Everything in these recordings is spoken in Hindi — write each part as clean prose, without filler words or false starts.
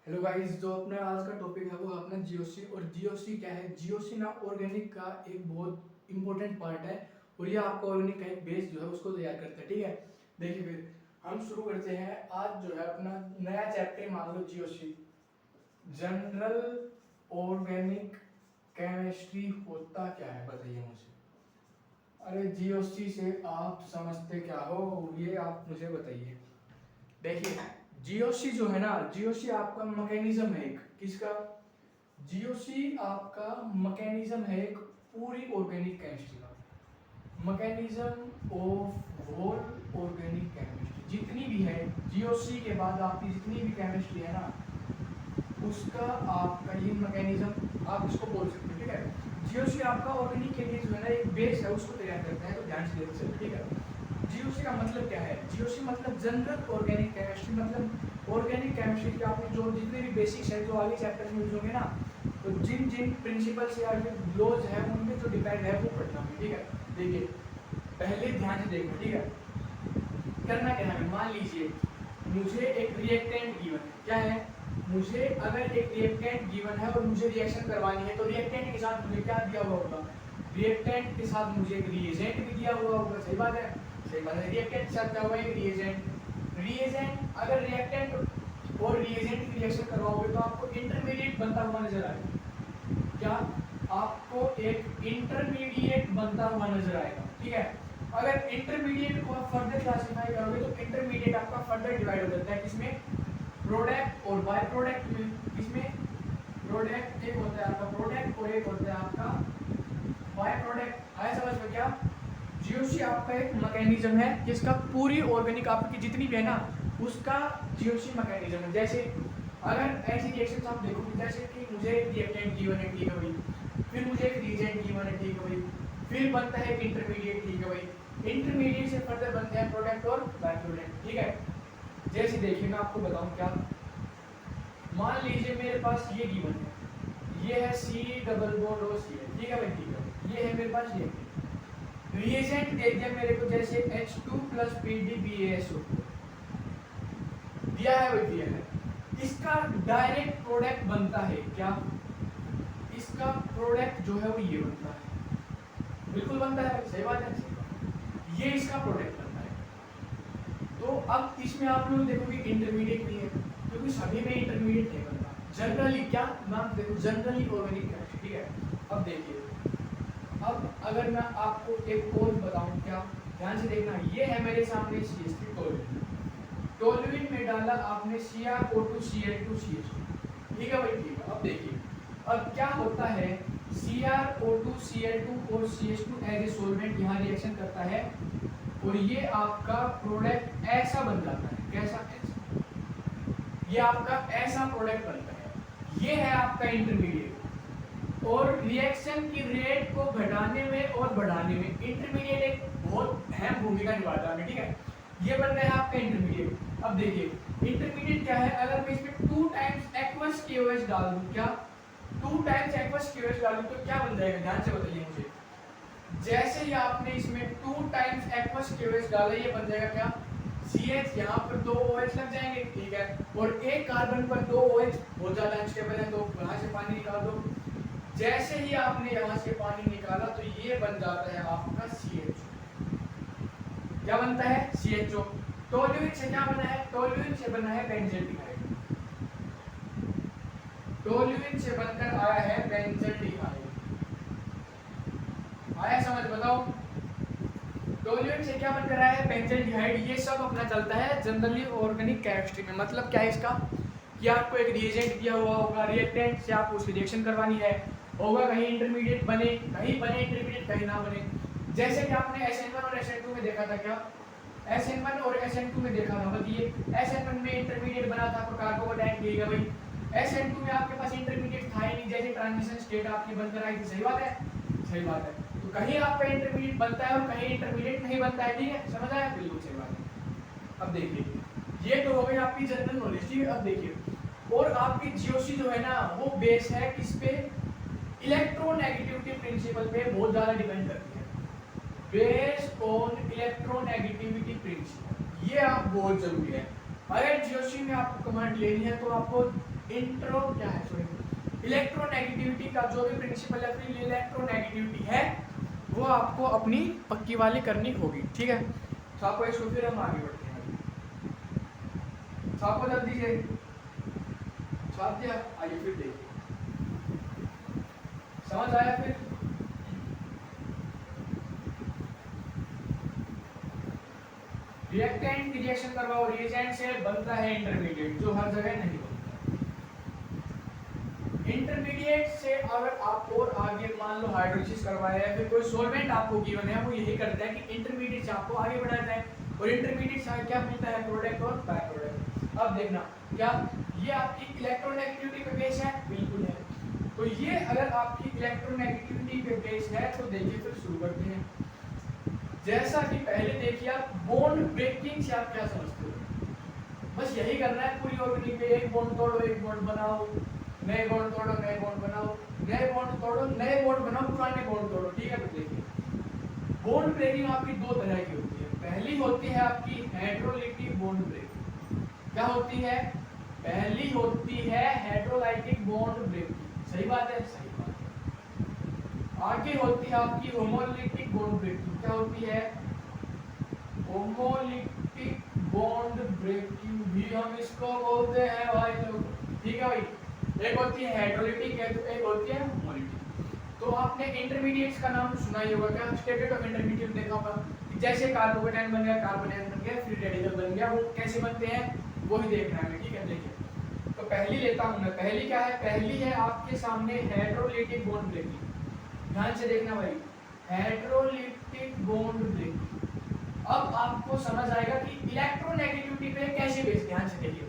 हेलो गाइस, जो अपना आज का टॉपिक है वो है अपना जीओसी। और जीओसी क्या है? जीओसी ना ऑर्गेनिक का एक बहुत इंपॉर्टेंट पार्ट है और ये आपका ऑर्गेनिक का एक बेस जो है उसको तैयार करता है। ठीक है, देखिए फिर हम शुरू करते हैं। आज जो है अपना नया चैप्टर मान लो जीओसी, जनरल ऑर्गेनिक केमिस्ट्री होता क्या है, बताइए मुझे। अरे जीओसी से आप समझते क्या हो, ये आप मुझे बताइए। देखिए जीओसी जो है ना, जीओसी आपका मैकेनिज्म है एक किसका? जीओसी आपका मैकेनिज्म है एक पूरी ऑर्गेनिक केमिस्ट्री का। Mechanism of whole organic chemistry जितनी भी है, जीओसी के बाद आपकी जितनी भी केमिस्ट्री है ना, उसका आपका ये मैकेनिज्म आप इसको बोल सकते हो। ठीक है, जीओसी आपका ऑर्गेनिक के लिए जो है ना एक बेस है, उसको तैयार करता है। तो ध्यान से देखते चलो। ठीक है, जीओसी का मतलब क्या है? जीओसी मतलब जनरल ऑर्गेनिक केमिस्ट्री, मतलब ऑर्गेनिक केमिस्ट्री के आपने जो जितने भी बेसिक्स है जो आगे चैप्टर में यूज होंगे ना, तो जिन जिन प्रिंसिपल्स या फिर लॉज है उनमें जो डिपेंड है वो पढ़ना है। ठीक है, देखिए पहले ध्यान से देखो। ठीक है, करना क्या है, मान लीजिए मुझे एक रिएक्टेंट गिवन है। क्या है? मुझे अगर एक रिएक्टेंट गिवन है और मुझे रिएक्शन करवानी है, तो रिएक्टेंट के साथ मुझे क्या दिया हुआ होगा? रिएक्टेंट के साथ मुझे एक रिएजेंट भी दिया हुआ होगा। सही बात है, सही बात है। रिएक्टेंट के साथ क्या होगा? एक रिएजेंट। रिएजेंट अगर रिएक्टेंट और रिएजेंट की रिएक्शन करवाओगे तो आपको इंटरमीडिएट बनता हुआ नजर आएगा। क्या? आपको एक इंटरमीडिएट बनता हुआ नजर आएगा। ठीक है, अगर इंटरमीडिएट को आप फर्दर क्लासिफाई करोगे तो इंटरमीडिएट आपका फर्दर डिवाइड हो जाता है किसमें? प्रोडक्ट और बाय प्रोडक्ट में। किसमें? प्रोडक्ट एक होता है आपका प्रोडक्ट और एक होता है आपका बाय प्रोडक्ट। आया समझ में? क्या जीओसी आपका एक मैकेनिज्म है जिसका पूरी ऑर्गेनिक आपकी जितनी भी है ना, उसका जीओसी मैकेनिज्म है। जैसे अगर ऐसी रिएक्शंस आप देखोगे, जैसे कि मुझे एक रिएक्टेंट गिवन है, ठीक है भाई, फिर मुझे एक रिएजेंट गिवन है, ठीक है भाई, फिर बनता है एक इंटरमीडिएट, ठीक है भाई, इंटरमीडिएट से फर्दर बनते हैं प्रोडक्ट और बाय प्रोडक्ट। ठीक है, जैसे देखिए मैं आपको बताऊं क्या, मान लीजिए मेरे पास ये गिवन है, ये है सी डबल बॉन्ड ओ सी है। ठीक है भाई, ठीक है, ये है मेरे पास ये रिएजेंट दे दिया मेरे को, जैसे H2 प्लस PdBaSO दिया है, वो दिया है। इसका डायरेक्ट प्रोडक्ट बनता है क्या? इसका प्रोडक्ट जो है वो ये बनता है, बिल्कुल बनता है, सही बात है, सही बात। ये इसका प्रोडक्ट बनता है। तो अब इसमें आप लोग देखोगे इंटरमीडिएट नहीं है, क्योंकि सभी में इंटरमीडिएट नहीं बनता। जनरली क्या नाम देखो, जनरली ऑर्गेनिक केमिस्ट्री। ठीक है, अब देखिए, अब अगर मैं आपको एक और बताऊं, क्या ध्यान से देखना, ये है मेरे सामने CH3 टोल्यूइन। टोल्यूइन में डाला आपने CrO2 Cl2 CH2। ठीक है भाई, ठीक है। अब देखिए अब क्या होता है, CrO2 Cl2 और CH2 एज ए सॉल्वेंट यहाँ रिएक्शन करता है और ये आपका प्रोडक्ट ऐसा बन जाता है। कैसा? ऐसा, ये आपका ऐसा प्रोडक्ट बनता है। ये है आपका इंटरमीडिएट। और रिएक्शन की रेट को घटाने में और बढ़ाने में इंटरमीडिएट एक बहुत अहम भूमिका निभाता है। ठीक है, ये बन रहा है आपका इंटरमीडिएट। अब देखिए इंटरमीडिएट क्या है, अगर मैं इसमें 2 टाइम्स एक्वस KOH डाल दूं, क्या 2 टाइम्स एक्वस KOH डालूं तो क्या बन जाएगा? ध्यान से बताइए मुझे। जैसे ही आपने इसमें 2 टाइम्स एक्वस KOH डाला, ये बन जाएगा क्या? CH, यहाँ पर 2 OH लग जाएंगे। ठीक है, और एक कार्बन पर 2 OH बहुत ज्यादा अनस्टेबल है, तो यहाँ से पानी निकाल दो। जैसे ही आपने यहाँ से पानी निकाला तो ये बन जाता है आपका CH। क्या बनता है? CHO। टोल्यूइन से क्या बना है? टोल्यूइन से बना है बेंजल्डिहाइड। टोल्यूइन से बनकर आया है बेंजल्डिहाइड। आया समझ? बताओ, टोल्यूइन से क्या बनकर आया है? बेंजल्डिहाइड। ये सब अपना चलता है जनरली ऑर्गेनिक केमिस्ट्री में। मतलब क्या है इसका, कि आपको एक रिएजेंट दिया हुआ होगा, रिएक्टेंट से आपको उसकी रिएक्शन करवानी है, होगा कहीं इंटरमीडिएट बने, कहीं बने इंटरमीडिएट, कहीं ना बने। जैसे कि आपने SN1 और SN2 में देखा था, क्या SN1 और SN2 में देखा था? बताइए, SN1 में इंटरमीडिएट बना था कार्बोकेटाइन, ठीक है भाई। SN2 में आपके पास इंटरमीडिएट था ही नहीं, जैसे ट्रांजिशन स्टेट आपकी बनकर आई थी। सही बात है, सही बात है। तो कहीं आपका इंटरमीडिएट बनता है और कहीं इंटरमीडिएट नहीं बनता है। ठीक है, समझ आया? बिल्कुल सही बात है। अब देखिए, ये तो हो गई आपकी जनरल नॉलेज। ठीक है, अब देखिए, और आपकी जीओसी जो है ना, वो बेस है किस पे? इलेक्ट्रोनेगेटिविटी प्रिंसिपल पे बहुत ज्यादा डिपेंड करती है। बेस्ड ऑन इलेक्ट्रोनेगेटिविटी प्रिंसिपल, ये आप बहुत जरूरी है। अगर जीओसी में आपको कमांड लेनी है तो आपको इंट्रो क्या है सॉरी इलेक्ट्रोनेगेटिविटी का जो भी प्रिंसिपल है फिर इलेक्ट्रोनेगेटिविटी है वो आपको अपनी पक्की वाली करनी होगी, ठीक है। तो आपको इसको फिर हम आगे बढ़ते हैं। तो आपको जल्दी से छाप दिया, आइए फिर देखिए समझ आया। फिर रिएक्टेंट की रिएक्शन करवाओ, रिएजेंट से बनता है इंटरमीडिएट जो हर जगह नहीं बनता। इंटरमीडिएट से अगर आप और आगे मान लो हाइड्रोलिसिस करवाया है फिर कोई सॉल्वेंट आपको गिवन है वो यही करता है कि इंटरमीडिएट से आपको आगे बढ़ाता है और इंटरमीडिएट से क्या मिलता है प्रोडक्ट और बाय प्रोडक्ट। अब देखना क्या ये आपकी इलेक्ट्रोनेगेटिविटी पे बेस है, बिल्कुल है। तो ये अगर आपकी इलेक्ट्रोनेगेटिविटी पे बेस है तो देखिए फिर शुरू करते हैं। जैसा कि पहले देखिए आप बॉन्ड ब्रेकिंग से आप क्या समझते हो, बस यही करना है पूरी ऑर्गेनिक पे, एक बॉन्ड तोड़ो एक बॉन्ड बनाओ, नए बॉन्ड तोड़ो नए बॉन्ड बनाओ, नए बॉन्ड तोड़ो नए बॉन्ड बनाओ, पुराने बॉन्ड तोड़ो, ठीक है। तो देखिए बॉन्ड ब्रेकिंग आपकी दो तरह की होती है। पहली होती है आपकी हाइड्रोलिटिक बॉन्ड ब्रेकिंग। क्या होती है? पहली होती है हाइड्रोलाइटिक बॉन्ड ब्रेकिंग, सही बात है, सही बात है। आगे होती है आपकी होमोलिटिक बॉन्ड ब्रेकिंग। क्या होती है? होमोलिटिक बॉन्ड ब्रेकिंग भी हम इसको बोलते हैं भाई लोग, ठीक है भाई। एक होती है हाइड्रोलिटिक है तो एक होती है होमोलिटिक। तो आपने इंटरमीडिएट्स का नाम सुना ही होगा, क्या स्टेट ऑफ इंटरमीडिएट देखा होगा, जैसे कार्बोकेटायन बन गया, कार्बन आयन बन गया, फ्री रेडिकल बन गया, वो कैसे बनते हैं वो ही देखना है, ठीक है। देखिए तो पहली लेता हूं मैं, पहली क्या है? पहली है आपके सामने हाइड्रोलिटिक बॉन्ड ब्रेकिंग। ध्यान से देखना भाई, हाइड्रोलिटिक बॉन्ड ब्रेकिंग। अब आपको समझ आएगा कि इलेक्ट्रोनेगेटिविटी पे कैसे बेस। ध्यान से देखिए,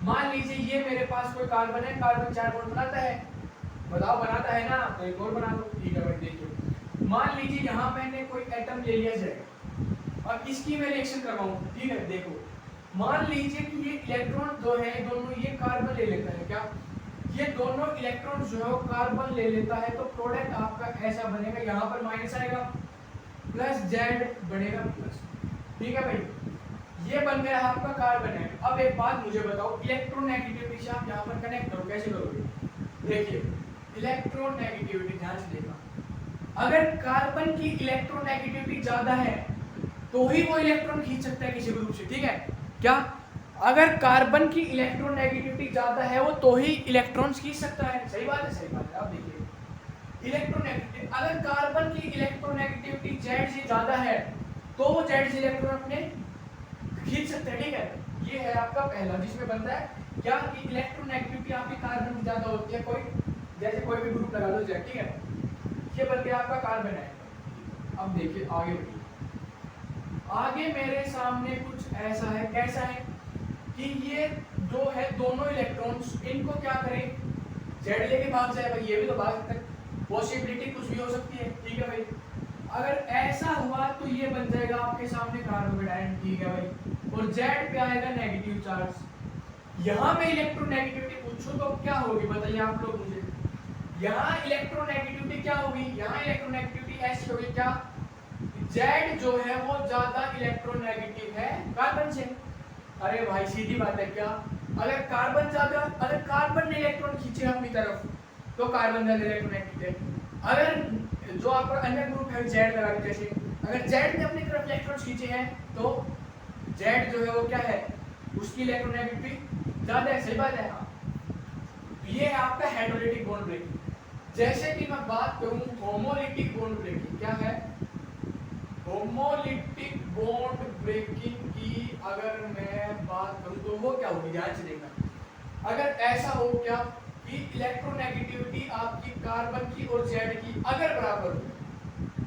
मान लीजिए ये मेरे पास कोई कार्बन है, कार्बन 4 बॉन्ड बनाता है, बताओ बनाता है ना, तो एक और बना दो, ठीक है भाई। देखिए मान लीजिए यहाँ मैंने कोई एटम ले लिया जाए और इसकी मैं रिएक्शन करवाऊं, ठीक है। देखो मान लीजिए कि ये इलेक्ट्रॉन जो है दोनों ये कार्बन ले लेता है, क्या ये दोनों इलेक्ट्रॉन जो है कार्बन ले लेता है, तो प्रोडक्ट आपका ऐसा बनेगा, यहाँ पर माइनस आएगा प्लस जेड बनेगा प्लस, ठीक है भाई। ये बन गया आपका कार्बन है। अब एक बात मुझे बताओ, इलेक्ट्रोनेगेटिविटी से आप यहाँ पर कनेक्ट करो, कैसे करोगे? देखिए इलेक्ट्रोनेगेटिविटी, ध्यान से देखना, अगर कार्बन की इलेक्ट्रोनेगेटिविटी ज्यादा है तो ही वो इलेक्ट्रॉन खींच सकता है किसी ग्रुप से, ठीक है। क्या अगर कार्बन की इलेक्ट्रोनेगेटिविटी ज्यादा है वो तो ही इलेक्ट्रॉन्स खींच सकता है, सही बात है, सही बात है। अब देखिए इलेक्ट्रोनेगेटिविटी, अगर कार्बन की इलेक्ट्रोनेगेटिविटी जेड से ज्यादा है तो वो जेड से इलेक्ट्रॉन अपने खींच सकते हैं, ठीक है। ये है आपका पहला जिसमें बनता है क्या कि इलेक्ट्रोनेगेटिविटी आपकी कार्बन में ज्यादा होती है, कोई जैसे कोई भी ग्रुप लगा दो जेड, ठीक है। ये बन गया आपका कार्बन है। अब देखिए आगे बढ़िए, आगे मेरे सामने कुछ ऐसा है, कैसा है कि ये जो है दोनों इलेक्ट्रॉन्स, इनको क्या करें, जेड लेके भाग जाए भाई, ये भी तो भाग सकता है, पॉसिबिलिटी कुछ भी हो सकती है, ठीक है भाई। अगर ऐसा हुआ तो ये बन जाएगा आपके सामने कार्बोकेटायन, ठीक है भाई, और जेड पे आएगा नेगेटिव चार्ज। यहाँ में इलेक्ट्रोनेगेटिविटी पूछूं तो क्या होगी बताइए आप लोग मुझे, यहाँ इलेक्ट्रोनेगेटिविटी क्या होगी, यहाँ इलेक्ट्रोनेगेटिविटी ऐसी होगी क्या, जेड जो है वो ज्यादा इलेक्ट्रोनेगेटिव है कार्बन से। अरे भाई सीधी बात है, क्या अगर कार्बन ज्यादा, अगर कार्बन ने इलेक्ट्रॉन खींचे अपनी तरफ तो कार्बन ज्यादा इलेक्ट्रोनेगेटिव है। अगर जो आपका अन्य ग्रुप है जेड लगा के, जैसे अगर जेड ने अपनी तरफ इलेक्ट्रॉन खींचे हैं तो जेड जो है वो क्या है, उसकी इलेक्ट्रोनेगेटिविटी ज्यादा है, सही बात है। हाँ ये है आपका हाइड्रोलिटिक बॉन्ड ब्रेकिंग। जैसे कि मैं बात करूं होमोलिटिक बॉन्ड ब्रेकिंग, क्या है होमोलिटिक बॉन्ड ब्रेकिंग की अगर मैं बात करूं तो वो क्या होगी, ध्यान से देखना। अगर ऐसा हो क्या कि इलेक्ट्रोनेगेटिविटी आपकी कार्बन की और जेड की अगर बराबर हो,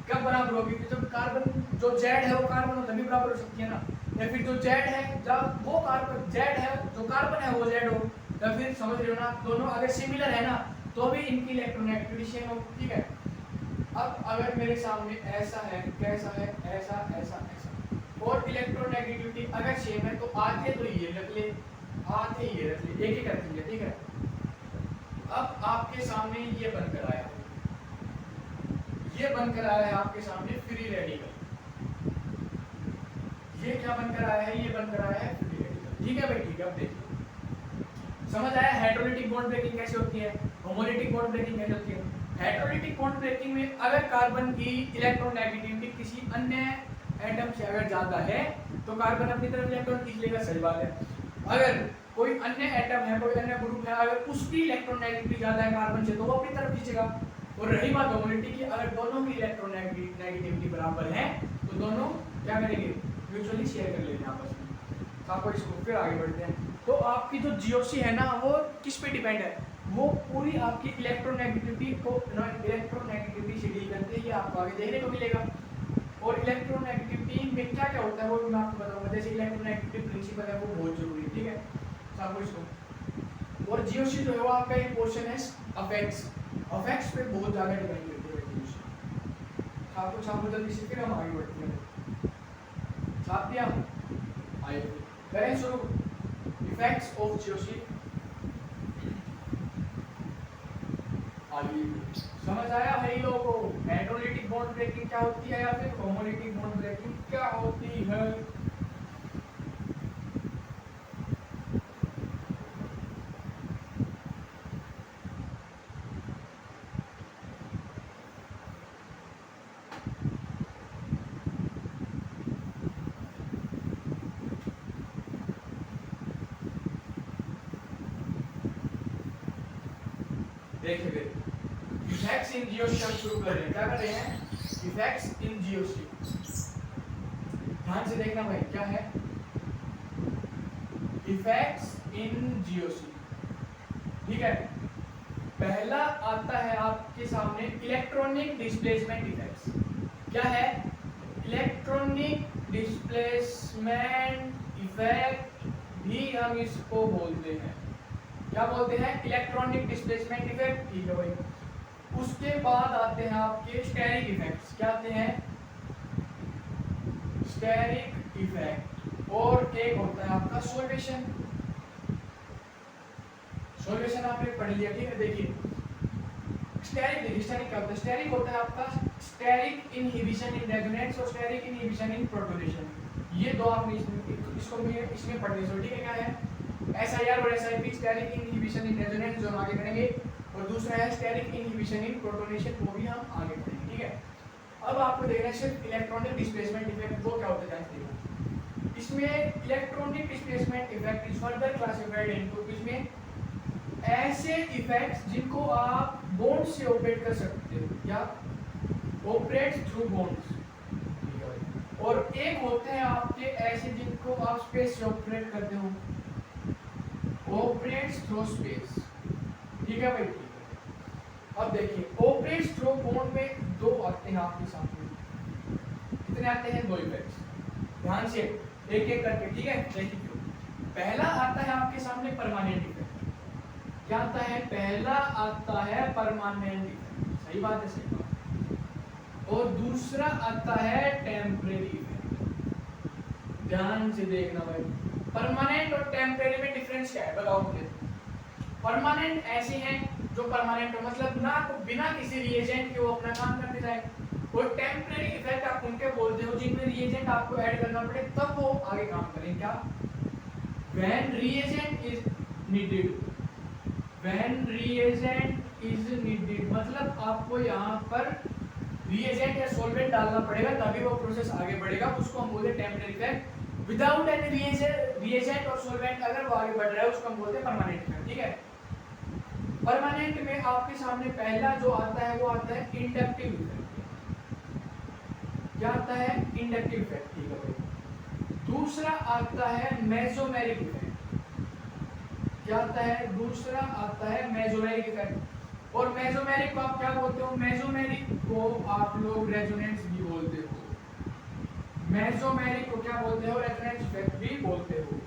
कब बराबर होगी, जब कार्बन जो जेड है वो कार्बन हो तभी बराबर हो सकती है ना, या फिर जो जेड है जब वो कार्बन जेड है, जो कार्बन है वो जेड हो, या फिर समझ रहे हो ना, दोनों अगर सिमिलर है ना तो भी इनकी इलेक्ट्रोनेगेटिविटी सेम हो, ठीक है। अब अगर मेरे सामने ऐसा है, कैसा है, ऐसा ऐसा ऐसा, और इलेक्ट्रोनेगेटिविटी अगर सेम है तो आधे तो ये रख ले, आधे ये रख ले, एक ही कर देंगे, ठीक है। अब आपके सामने ये बनकर आया, ये बनकर आया है आपके सामने फ्री रेडिकल। ये क्या बनकर आया है, ये बनकर आया है फ्री रेडिकल। ठीक है भाई, ठीक है। अब देखिए समझ आया हेटेरोलिटिक बॉन्ड ब्रेकिंग कैसे होती है, होमोलिटिक बॉन्ड ब्रेकिंग कैसे होती है। हेटेरोलिटिक बॉन्ड ब्रेकिंग में अगर कार्बन की इलेक्ट्रोनेगेटिविटी किसी अन्य एटम से अगर ज्यादा है तो कार्बन अपनी तरफ इलेक्ट्रॉन खींच लेगा, सही बात है। अगर कोई अन्य एटम है, कोई अन्य ग्रुप है, अगर उसकी इलेक्ट्रोनेगेटिविटी ज्यादा है कार्बन से तो वो अपनी तरफ खींचेगा। और रही बात होमोलिटी की, अगर दोनों की इलेक्ट्रोनेगेटिविटी बराबर है तो दोनों क्या करेंगे, म्यूचुअली शेयर कर लेंगे आपस में। तो आपको इसको फिर आगे बढ़ते हैं। तो आपकी जो जीओसी है ना वो किस पे डिपेंड है, वो पूरी आपकी इलेक्ट्रोनेगेटिविटी को इलेक्ट्रोनेगेटिविटी से डील करते हैं, ये आपको आगे देखने को मिलेगा। और इलेक्ट्रोनेगेटिविटी में क्या क्या होता है वो मैं आपको बताऊंगा। जैसे इलेक्ट्रोनेगेटिविटी प्रिंसिपल है वो बहुत जरूरी है, ठीक है। तो आपको इसको, और जीओसी जो है वो आपका एक पोर्शन है अफेक्ट्स, अफेक्ट्स पे बहुत ज़्यादा डिपेंड करती है जीओसी। आपको छापो जल्दी से, फिर हम आगे बढ़ते हैं। छाप दिया, आइए करें शुरू। इफेक्ट्स ऑफ जीओसी, आइए समझ आया भाई लोगों को हेटेरोलिटिक बॉन्ड ब्रेकिंग क्या होती है या फिर होमोलिटिक बॉन्ड ब्रेकिंग क्या होती है। देखिए इफेक्ट्स इन जीओसी हम शुरू कर रहे हैं। क्या कर रहे हैं, इफेक्ट्स इन जीओसी। ध्यान से देखना भाई क्या है इफेक्ट्स इन जीओसी, ठीक है। पहला आता है आपके सामने इलेक्ट्रॉनिक डिस्प्लेसमेंट इफेक्ट्स। क्या है, इलेक्ट्रॉनिक डिस्प्लेसमेंट इफेक्ट भी हम इसको बोलते हैं। क्या बोलते हैं, इलेक्ट्रॉनिक डिस्प्लेसमेंट इफेक्ट, ठीक है भाई। उसके बाद आते हैं आपके स्टेरिक इफेक्ट्स। क्या आते हैं, स्टेरिक इफेक्ट। और एक होता है आपका सोल्वेशन। सोल्वेशन आपने पढ़ लिया, ठीक है। देखिए स्टेरिक, देखिए स्टेरिक क्या होता है, स्टेरिक होता है आपका स्टेरिक इनहिबिशन इन रेजोनेंस और स्टेरिक इनहिबिशन इन प्रोटोनेशन। ये दो आपने इसको इसमें पढ़ने से, ठीक है। क्या है, SIR और SIP steric inhibition in resonance जो हम आगे करेंगे, और दूसरा है स्टेरिक इनहिबिशन इन प्रोटोनेशन, वो भी हम आगे करेंगे, ठीक है। अब आपको देखना है सिर्फ इलेक्ट्रॉनिक डिस्प्लेसमेंट इफेक्ट वो क्या होता है। इसमें electronic displacement effect is further classified into, इसमें ऐसे इफेक्ट्स जिनको आप बॉन्ड से ऑपरेट कर सकते हो, या ऑपरेट थ्रू बॉन्ड्स, और एक होते हैं आपके ऐसे जिनको आप स्पेस से ऑपरेट करते हो, ऑपरेट्स थ्रू स्पेस, ठीक है भाई, ठीक है। अब देखिए ऑपरेट्स थ्रू बॉन्ड में दो आते हैं आपके सामने, कितने आते हैं, दो इफेक्ट्स। ध्यान से एक एक करके, ठीक है। देखिए पहला आता है आपके सामने परमानेंट इफेक्ट। क्या आता है, पहला आता है परमानेंट इफेक्ट, सही बात है, सही बात। और दूसरा आता है टेम्परेरी इफेक्ट। ध्यान से देखना भाई, परमानेंट और टेम्परेरी में डिफरेंस क्या है बताओ मुझे। परमानेंट ऐसे हैं जो परमानेंट हो, मतलब ना बिना किसी रिएजेंट के वो अपना काम करते जाए, और टेम्परेरी इफेक्ट आप उनके बोलते हो जिनमें रिएजेंट आपको ऐड करना पड़े तब वो आगे काम करें। क्या, when reagent is needed, when reagent is needed, मतलब आपको यहाँ पर रिएजेंट या सॉल्वेंट डालना पड़ेगा तभी वो प्रोसेस आगे बढ़ेगा, उसको हम बोलते हैं temporary effect. Without any reagent और सॉल्वेंट अगर वो आगे बढ़ रहा है उसको हम बोलते हैं परमानेंट इफेक्ट, ठीक है। परमानेंट में आपके सामने पहला जो आता है वो आता है इंडक्टिव इफेक्ट। क्या आता है, इंडक्टिव इफेक्ट, ठीक है भाई। दूसरा आता है मेसोमेरिक इफेक्ट। क्या आता है, दूसरा आता है मेसोमेरिक इफेक्ट। और मेसोमेरिक को आप क्या बोलते हो, मेसोमेरिक को आप लोग रेजोनेंस भी बोलते हो, मेसोमेरिक को क्या बोलते हो, रेजोनेंस इफेक्ट भी बोलते हो।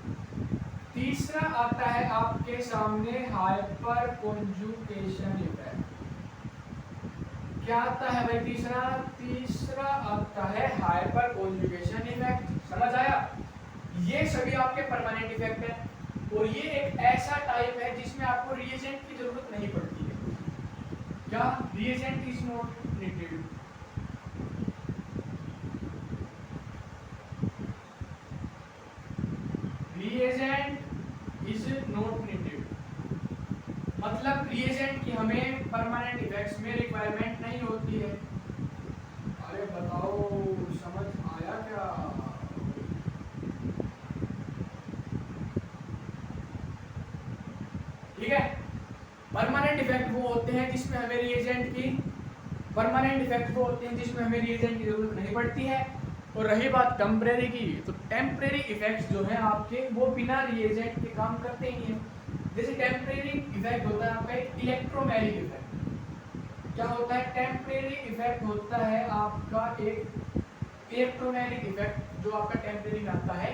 तीसरा आता है आपके सामने हाइपर कॉन्जुगेशन इफेक्ट। क्या आता है भाई, तीसरा आता है हाइपर कॉन्जुगेशन इफेक्ट। समझ आया, ये सभी आपके परमानेंट इफेक्ट है, और ये एक ऐसा टाइप है जिसमें आपको रिएजेंट की जरूरत नहीं पड़ती है। क्या, reagent is not needed. Reagent not needed, मतलब रिएजेंट की हमें परमानेंट इफेक्ट्स में रिक्वायरमेंट नहीं होती है। अरे बताओ समझ आया क्या? ठीक है, परमानेंट इफेक्ट वो होते हैं जिसमें हमें रिएजेंट की परमानेंट इफेक्ट वो होते हैं जिसमें हमें रिएजेंट की जरूरत नहीं पड़ती है। और रही बात टेम्परेरी की, तो टेम्परेरी इफेक्ट्स जो हैं आपके वो बिना रिएजेंट के काम करते ही हैं। जैसे टेम्परेरी इफेक्ट होता है आपका एक इलेक्ट्रोमैग्नेटिक इफेक्ट। क्या होता है? टेम्परेरी इफेक्ट होता है आपका एक इलेक्ट्रोमैग्नेटिक इफेक्ट जो आपका टेम्परेरी में आता है,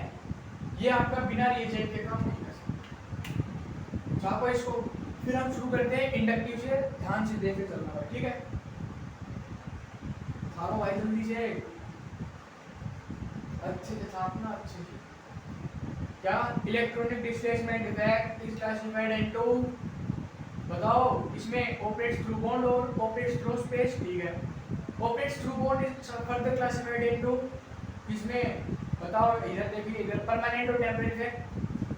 ये आपका बिना रिएजेंट के काम नहीं कर सकता। तो आपको इसको फिर हम शुरू करते हैं इंडक्टिव से, ध्यान से देख के चलना है, ठीक है? थारो भाई जल्दी से अच्छे से छापना, अच्छे से। क्या electronic displacement effect is classified into, बताओ इसमें ऑपरेट्स थ्रू बॉन्ड और ऑपरेट्स थ्रू स्पेस, ठीक है? Operates through bond is further classified into, इसमें बताओ इधर देखिए, इधर परमानेंट और टेम्परेरी इफेक्ट।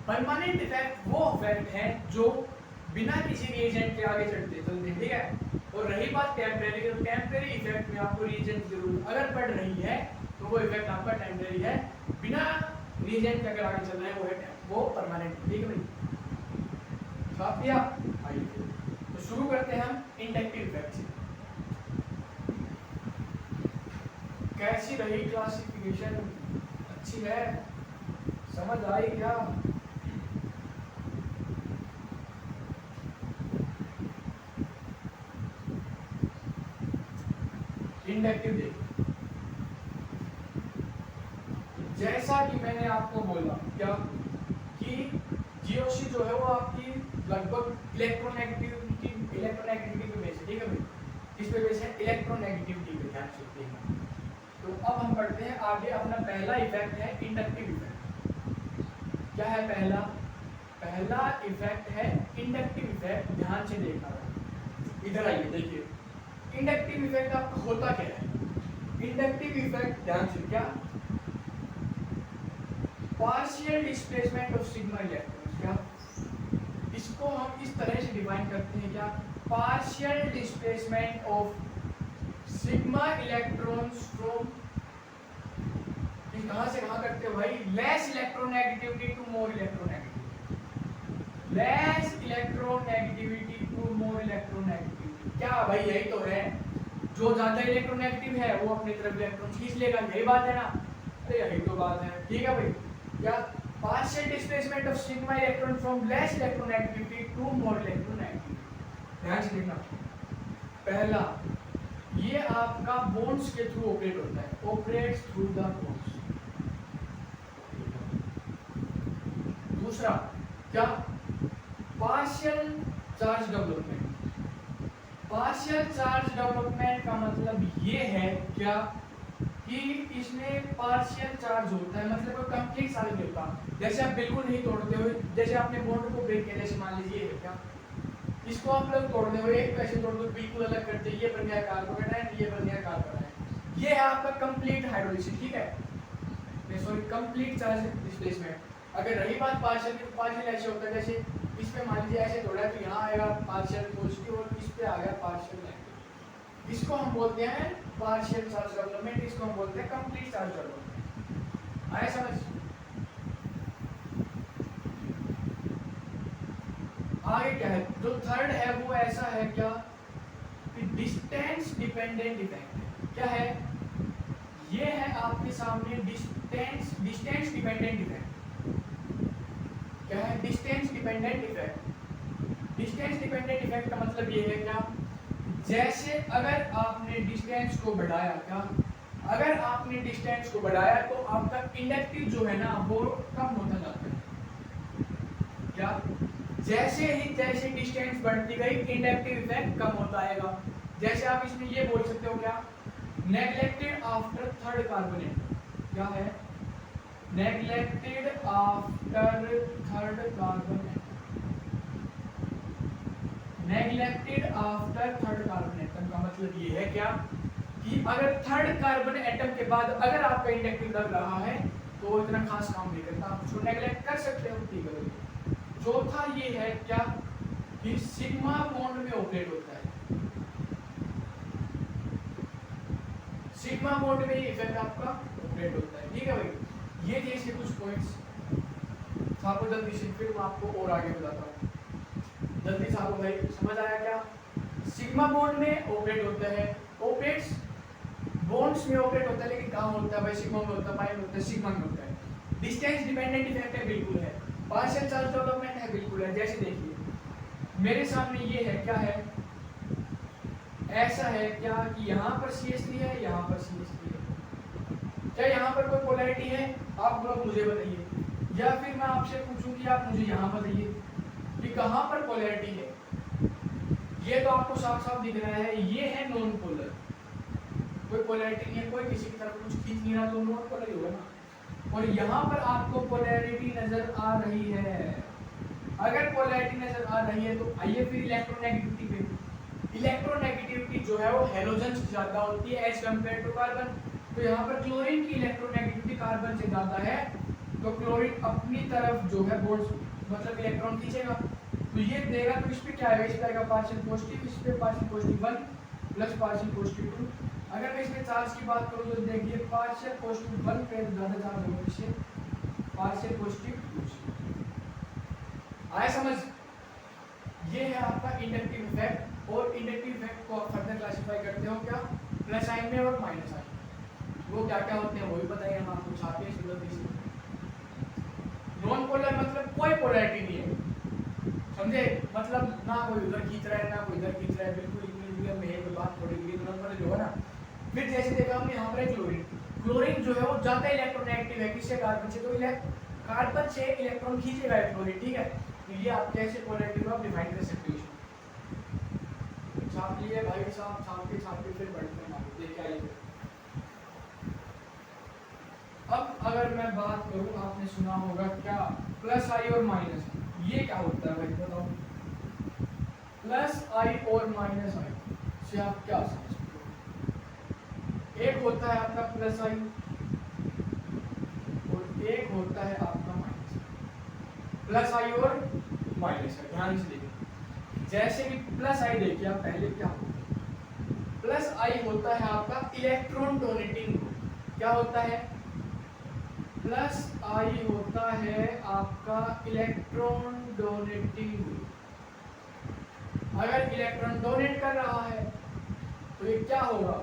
परमानेंट इफेक्ट वो इफेक्ट है जो बिना किसी रिएजेंट के आगे चलते हैं, ठीक है? और रही बात टेम्परेरी, तो टेम्परेरी इफेक्ट में आपको रिएजेंट की जरूरत अगर पड़ रही है तो वो इफेक्ट आपका टेम्परेरी है, बिना रिएजेंट के अगर आगे चल रहा है वो है वो परमानेंट, ठीक है भाई? साफ किया? आइए तो शुरू करते हैं हम इंडक्टिव इफेक्ट से। कैसी रही क्लासिफिकेशन? अच्छी है? समझ आई क्या? इंडक्टिव देखिए, जैसा कि मैंने आपको बोला क्या कि जीओसी जो है वो आपकी लगभग इलेक्ट्रोनेगेटिविटी पे बेस है, ठीक है भाई? इस पे बेस है इलेक्ट्रोनेगेटिविटी पे, ध्यान से देखना। तो अब हम पढ़ते हैं आगे, अपना पहला इफेक्ट है इंडक्टिव इफेक्ट। क्या है पहला? पहला इफेक्ट है इंडक्टिव इफेक्ट, ध्यान से देखना। इधर आइए देखिए, इंडक्टिव इफेक्ट आपका होता क्या है? इंडक्टिव इफेक्ट ध्यान से, क्या partial displacement of sigma electrons, क्या इसको हम इस तरह से डिफाइन करते हैं, क्या partial displacement of sigma electrons from, कहां से कहां करते हो भाई? Less electronegativity to more electronegativity, less electronegativity to more electronegativity. क्या भाई यही तो है, जो ज्यादा इलेक्ट्रोनेगेटिव है वो अपनी तरफ इलेक्ट्रॉन खींच लेगा, यही बात है ना? अरे यही तो बात है, ठीक है भाई? क्या partial displacement of sigma electron from less electronegativity to more electronegativity. ध्यान से देखना, पहला ये आपका बॉन्ड्स के थ्रू ऑपरेट होता है, ऑपरेट्स थ्रू द बॉन्ड्स। दूसरा क्या? Partial charge development. Partial charge development का मतलब ये है क्या कि इसमें पार्शियल चार्ज होता है, मतलब कोई कंप्लीट चार्ज नहीं होता। जैसे आप बिल्कुल नहीं तोड़ते हुए, जैसे आपने बॉन्ड को ब्रेक किया, जैसे मान लीजिए है क्या, इसको आप लोग तोड़ने हुए एक पैसे तोड़ दो, बिल्कुल अलग करते, ये बन गया कार्बोकेटायन, ये बन गया कार्बोनाइट। ये है आपका कंप्लीट हाइड्रोलिसिस, ठीक है? Sorry, complete charge displacement. अगर रही बात पार्शियल की, पार्शियल ऐसे होता है जैसे इस पे मान लीजिए ऐसे तोड़ा तो यहाँ आएगा पार्शियल पॉजिटिव और इस पे आ गया पार्शियल नेगेटिव। इसको हम बोलते हैं पार्शियल चार्ज डेवलपमेंट, इसको हम बोलते हैं कंप्लीट चार्ज डेवलपमेंट। आया समझ? आगे क्या है? जो थर्ड है वो ऐसा है क्या कि डिस्टेंस डिपेंडेंट इफेक्ट। क्या है? ये है आपके सामने डिस्टेंस डिपेंडेंट इफेक्ट। क्या है? Distance dependent effect. Distance dependent effect का मतलब ये है क्या, जैसे अगर आपने डिस्टेंस को बढ़ाया, क्या अगर आपने डिस्टेंस को बढ़ाया तो आपका इंडक्टिव जो है ना वो कम होता जाता है। क्या? जैसे डिस्टेंस बढ़ती गई इंडक्टिव इफेक्ट कम होता आएगा। जैसे आप इसमें ये बोल सकते हो क्या, नेग्लेक्टेड आफ्टर थर्ड कार्बोनेट। क्या है? Neglected after third carbon atom. Neglected after third carbon atom का मतलब ये है क्या कि अगर थर्ड कार्बन एटम के बाद अगर आपका इंडक्टिव लग रहा है तो वो इतना खास काम नहीं करता, आप उसको नेग्लेक्ट कर सकते हो, ठीक है? चौथा ये है क्या कि सिग्मा बॉन्ड में ऑपरेट होता है। सिग्मा बॉन्ड में ये इफेक्ट आपका ऑपरेट होता है। ठीक है भाई, ये जैसे कुछ पॉइंट्स आपको जल्दी से फिर मैं आपको और आगे बताता हूँ। जल्दी से आपको भाई समझ आया क्या? सिग्मा बॉन्ड में ऑपरेट होता है, ऑपरेट्स बॉन्ड्स में ऑपरेट होता है, लेकिन कहाँ होता है भाई? सिग्मा में होता है, पाई में होता है, सिग्मा में होता है। डिस्टेंस डिपेंडेंट इफेक्ट है, बिल्कुल है। पार्शियल चार्ज डेवलपमेंट है, बिल्कुल है। जैसे देखिए मेरे सामने ये है, क्या है? ऐसा है क्या कि यहाँ पर CH3 है, यहाँ पर CH3 है। क्या यहाँ पर कोई पोलैरिटी है? आप लोग मुझे बताइए, या फिर मैं आपसे पूछूं कि आप मुझे यहाँ बताइए कि कहाँ पर पोलैरिटी है। ये तो आपको साफ साफ दिख रहा है, ये है नॉन पोलर, कोई पोलैरिटी नहीं है, कोई किसी की तरफ कुछ खींच नहीं रहा, तो नॉन पोलर ही होगा ना। और यहाँ पर आपको पोलैरिटी नजर आ रही है। अगर पोलैरिटी नजर आ रही है तो आइए फिर इलेक्ट्रोनेगेटिविटी पे। इलेक्ट्रोनेगेटिविटी जो है वो हेलोजन से ज्यादा होती है एज कम्पेयर टू कार्बन। तो यहाँ पर क्लोरीन की इलेक्ट्रोनेगेटिविटी कार्बन से ज्यादा है, तो क्लोरीन अपनी तरफ जो है बॉन्ड मतलब इलेक्ट्रॉन खींचेगा। तो ये देगा, तो इस पे क्या है? इस पे आएगा पार्शियल पॉजिटिव, इस पे partial positive 1 plus partial positive 2। अगर मैं इसमें चार्ज की बात करूँ तो देखिए पार्शियल पॉजिटिव 1 पे ज्यादा चार्ज होगा, इससे पार्शियल पॉजिटिव 2 से। आया समझ? ये है आपका इंडक्टिव इफेक्ट। और इंडक्टिव इफेक्ट को आप फर्दर क्लासिफाई करते हो क्या? प्लस साइन में और माइनस साइन। वो क्या क्या होते हैं वो भी बताइए हम आपको छापे से। नॉन पोलर मतलब कोई पोलैरिटी नहीं है, समझे? मतलब ना कोई उधर खींच रहा है ना कोई इधर खींच रहा है, बिल्कुल इक्विलिब्रियम में है। कोई बात थोड़ी सी नॉन पोलर जो है ना। फिर जैसे देखा हमने यहाँ पर क्लोरीन, क्लोरीन जो है वो ज्यादा इलेक्ट्रोनेगेटिव है, किससे? कार्बन से। तो कार्बन से इलेक्ट्रॉन खींचेगा क्लोरीन, ठीक है? तो ये आप कैसे पोलैरिटी को आप डिफाइन कर सकते हो? छाप लिए भाई साहब, छाप के फिर बढ़ते हैं आगे। देखिए आइए, अब अगर मैं बात करूं, आपने सुना होगा क्या प्लस आई और माइनस, ये क्या होता है भाई बताओ? प्लस आई और माइनस आई से आप क्या समझते हो? एक होता है आपका प्लस आई और एक होता है आपका माइनस आई। प्लस आई और माइनस आई, ध्यान से देखिए। जैसे कि प्लस आई देखिए आप, पहले क्या होता है? प्लस आई होता है आपका इलेक्ट्रॉन डोनेटिंग ग्रुप। क्या होता है? प्लस आई होता है आपका इलेक्ट्रॉन डोनेटिंग ग्रुप। अगर इलेक्ट्रॉन डोनेट कर रहा है तो ये क्या होगा?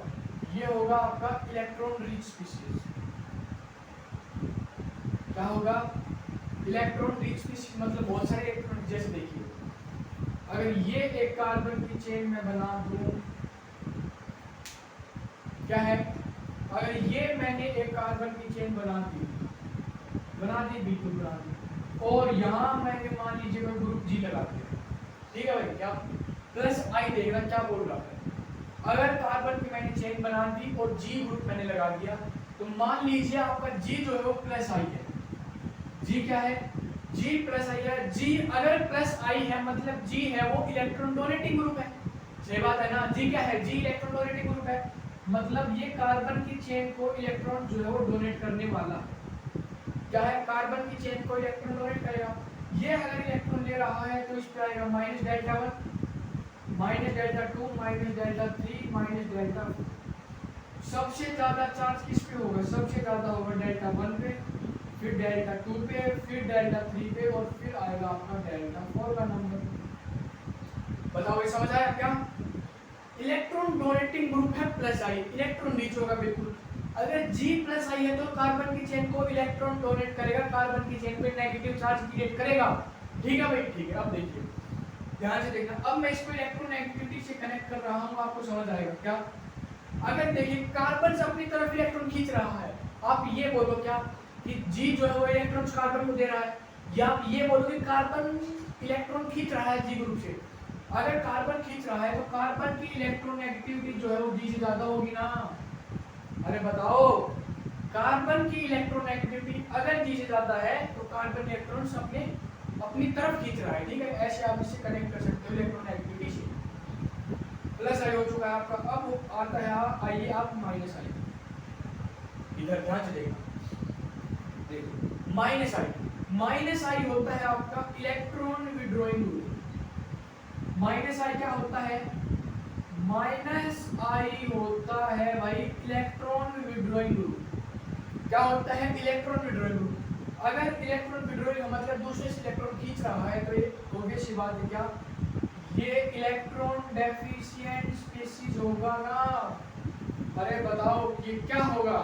ये होगा आपका इलेक्ट्रॉन रिच स्पीशीज। क्या होगा? इलेक्ट्रॉन रिच स्पीशीज मतलब बहुत सारे इलेक्ट्रॉन। जैसे देखिए अगर ये एक कार्बन की चेन में बना दूं, क्या है? अगर ये मैंने एक कार्बन की चेन बना दी बिल्कुल बना दी, और यहाँ मैंने मान लीजिए मैं ग्रुप G लगा दिया, ठीक है भाई? क्या प्लस आई देख रहा, क्या बोल रहा है? अगर कार्बन की मैंने चेन बना दी और G ग्रुप मैंने लगा दिया, तो मान लीजिए आपका G जो है वो प्लस आई है। G क्या है? G प्लस आई है। G अगर प्लस आई है मतलब G है वो इलेक्ट्रॉन डोनेटिंग ग्रुप है। सही बात है ना? G क्या है? G इलेक्ट्रॉन डोनेटिंग ग्रुप है, मतलब ये कार्बन की चेन को इलेक्ट्रॉन जो है वो डोनेट करने वाला। क्या है? कार्बन की चेन को इलेक्ट्रॉन डोनेट करेगा। ये अगर इलेक्ट्रॉन ले रहा है तो इस पे आएगा minus delta 1 minus delta 2 minus delta 3 minus delta 4। सबसे ज्यादा चार्ज किस पे होगा? सबसे ज्यादा होगा डेल्टा 1 पे, फिर डेल्टा 2 पे, फिर डेल्टा 3 पे, और फिर आएगा आपका डेल्टा 4 का नंबर। बताओ ये समझ आया क्या? इलेक्ट्रॉन डोनेटिंग ग्रुप है प्लस आई, इलेक्ट्रॉन रीच होगा बिल्कुल। अगर G प्लस आई है तो कार्बन की चेन को इलेक्ट्रॉन डोनेट करेगा, कार्बन की चेन पे नेगेटिव चार्ज क्रिएट करेगा। ठीक है भाई? ठीक है। अब देखिए ध्यान से देखना, अब मैं इसको इलेक्ट्रोनेगेटिविटी से कनेक्ट कर रहा हूँ, आपको समझ आएगा क्या? अगर देखिए कार्बन से अपनी तरफ इलेक्ट्रॉन खींच रहा है, आप ये बोलो क्या कि G जो है वो इलेक्ट्रॉन कार्बन को दे रहा है, या आप ये बोलो कि कार्बन इलेक्ट्रॉन खींच रहा है G ग्रुप से। अगर कार्बन खींच रहा है तो कार्बन की इलेक्ट्रोनेगेटिविटी जो है वो G से ज्यादा होगी ना? अरे बताओ, कार्बन की इलेक्ट्रोनेगेटिविटी अगर G से ज्यादा है तो कार्बन इलेक्ट्रॉन्स अपनी तरफ खींच रहा है। ठीक है? ऐसे आप इससे कनेक्ट कर सकते हो इलेक्ट्रोनेगेटिविटी से। प्लस आई हो चुका है आपका, अब आता है आइए आप माइनस आई। इधर ध्यान से देखना, देखो माइनस आई। माइनस आई होता है आपका इलेक्ट्रॉन विड्रॉइंग ग्रुप। माइनस आई क्या होता है? माइनस आई होता है भाई इलेक्ट्रॉन विड्रॉइंग ग्रुप। क्या होता है? Electron withdrawing group. अगर इलेक्ट्रॉन विड्रॉइंग मतलब दूसरे से इलेक्ट्रॉन खींच रहा है तो ये ऑब्वियस सी बात है क्या, ये इलेक्ट्रॉन डेफिशिएंट स्पीशीज होगा ना। अरे बताओ ये क्या होगा?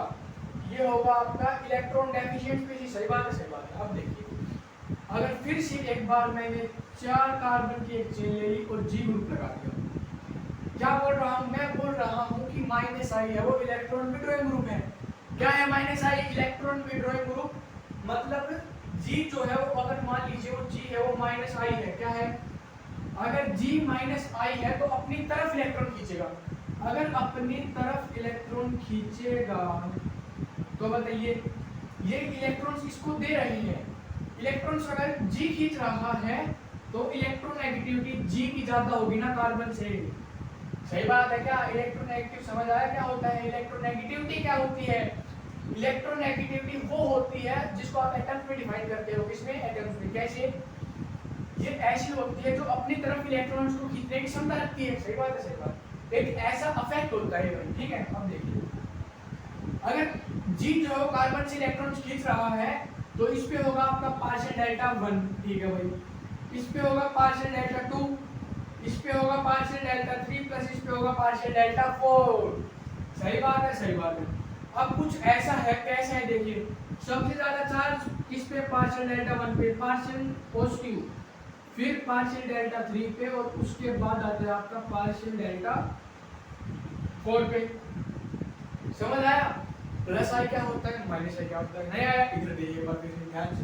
ये होगा आपका इलेक्ट्रॉन डेफिशिएंट स्पीशीज। सही बात है, सही बात है। अब देखिए, अगर फिर से एक बार मैंने 4 कार्बन की एक चेन ले ली और जी ग्रुप लगा दिया, क्या बोल रहा हूँ? मैं बोल रहा हूँ कि माइनस आई है वो इलेक्ट्रॉन विड्रॉइंग ग्रुप है। क्या है minus I? Electron withdrawing group. मतलब जी जो है वो, अगर मान लीजिए वो जी है वो माइनस आई है, क्या है? अगर जी माइनस आई है तो अपनी तरफ इलेक्ट्रॉन खींचेगा। अगर अपनी तरफ इलेक्ट्रॉन खींचेगा तो बताइए, ये इलेक्ट्रॉन्स इसको दे रहे हैं। इलेक्ट्रॉन्स अगर जी खींच रहा है तो इलेक्ट्रोनेगेटिविटी जी की ज्यादा होगी ना कार्बन से। सही बात है क्या? इलेक्ट्रोनेगेटिव समझ आया क्या होता है? इलेक्ट्रोनेगेटिविटी क्या होती है? इलेक्ट्रोनेगेटिविटी वो होती है जिसको आप एटम्स में डिफाइन करते हो। किसमें? एटम्स में। कैसे? ये ऐसी होती है जो अपनी तरफ इलेक्ट्रॉन्स को खींचने की क्षमता रखती है। सही बात है, सही बात। एक ऐसा इफेक्ट होता है भाई, ठीक है। अब देखिए, अगर जी जो है कार्बन से इलेक्ट्रॉन्स खींच रहा है तो इस पे होगा आपका पार्शियल डेल्टा 1, ठीक है भाई। इस पे होगा पार्शियल डेल्टा 2, इस पे होगा पार्शियल डेल्टा 3 प्लस इस पे होगा पार्शियल डेल्टा 4। सही बात है, सही बात है। अब कुछ ऐसा है, कैसा है देखिए, सबसे ज्यादा चार्ज किस पे? पार्शियल डेल्टा 1 पे, पार्शियल पॉजिटिव, फिर पार्शियल डेल्टा 3 पे और उसके बाद आता है आपका पार्शियल डेल्टा 4 पे। समझ आया? प्लस आई क्या होता है, माइनस आई क्या होता है? नहीं आया? इधर देखिए बात ध्यान से,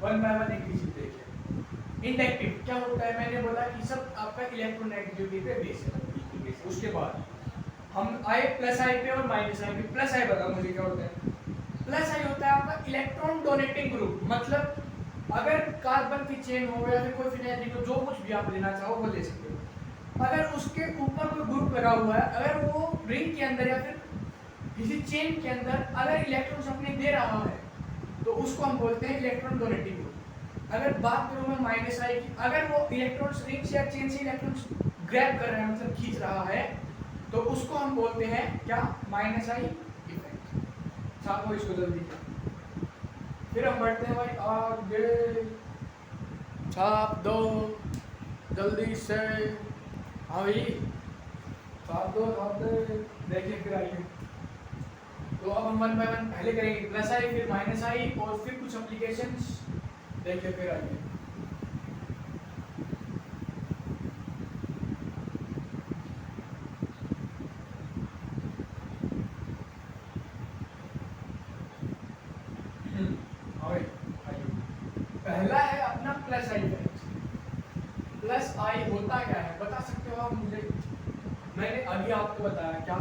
वन बाय वन एक चीज देखिए। इंडक्टिव क्या होता है? मैंने बोला कि सब आपका इलेक्ट्रोनेगेटिविटी पे बेस है। उसके बाद हम आए प्लस आई पे और माइनस आई पे। प्लस आई बताओ मुझे क्या होता है? प्लस आई होता है आपका इलेक्ट्रॉन डोनेटिंग ग्रुप। मतलब अगर कार्बन की चेन हो या फिर कोई फिनाइल हो, जो कुछ भी आप लेना चाहो वो ले सकते हो। अगर उसके ऊपर कोई ग्रुप लगा हुआ है, अगर वो रिंग के अंदर या फिर किसी चेन के अंदर अगर इलेक्ट्रॉन्स अपने दे रहा है तो उसको हम बोलते हैं इलेक्ट्रॉन डोनेटिंग ग्रुप। अगर बात करूं मैं माइनस आई की, अगर वो इलेक्ट्रॉन्स रिंग से या चेन से इलेक्ट्रॉन्स ग्रैब कर रहा है, मतलब खींच रहा है, तो उसको हम बोलते हैं क्या? Minus I effect. छापो इसको जल्दी, फिर हम बढ़ते हैं भाई आगे। छाप दो जल्दी से। हाँ भाई छाप दो, छाप दो। देखिए फिर आइए, तो अब हम वन बाय वन पहले करेंगे प्लस आई, फिर माइनस आई और फिर कुछ एप्लीकेशंस देखिए, फिर आइए। पहला है अपना प्लस आई इफेक्ट। प्लस आई होता क्या है बता सकते हो आप मुझे? मैंने अभी आपको बताया क्या?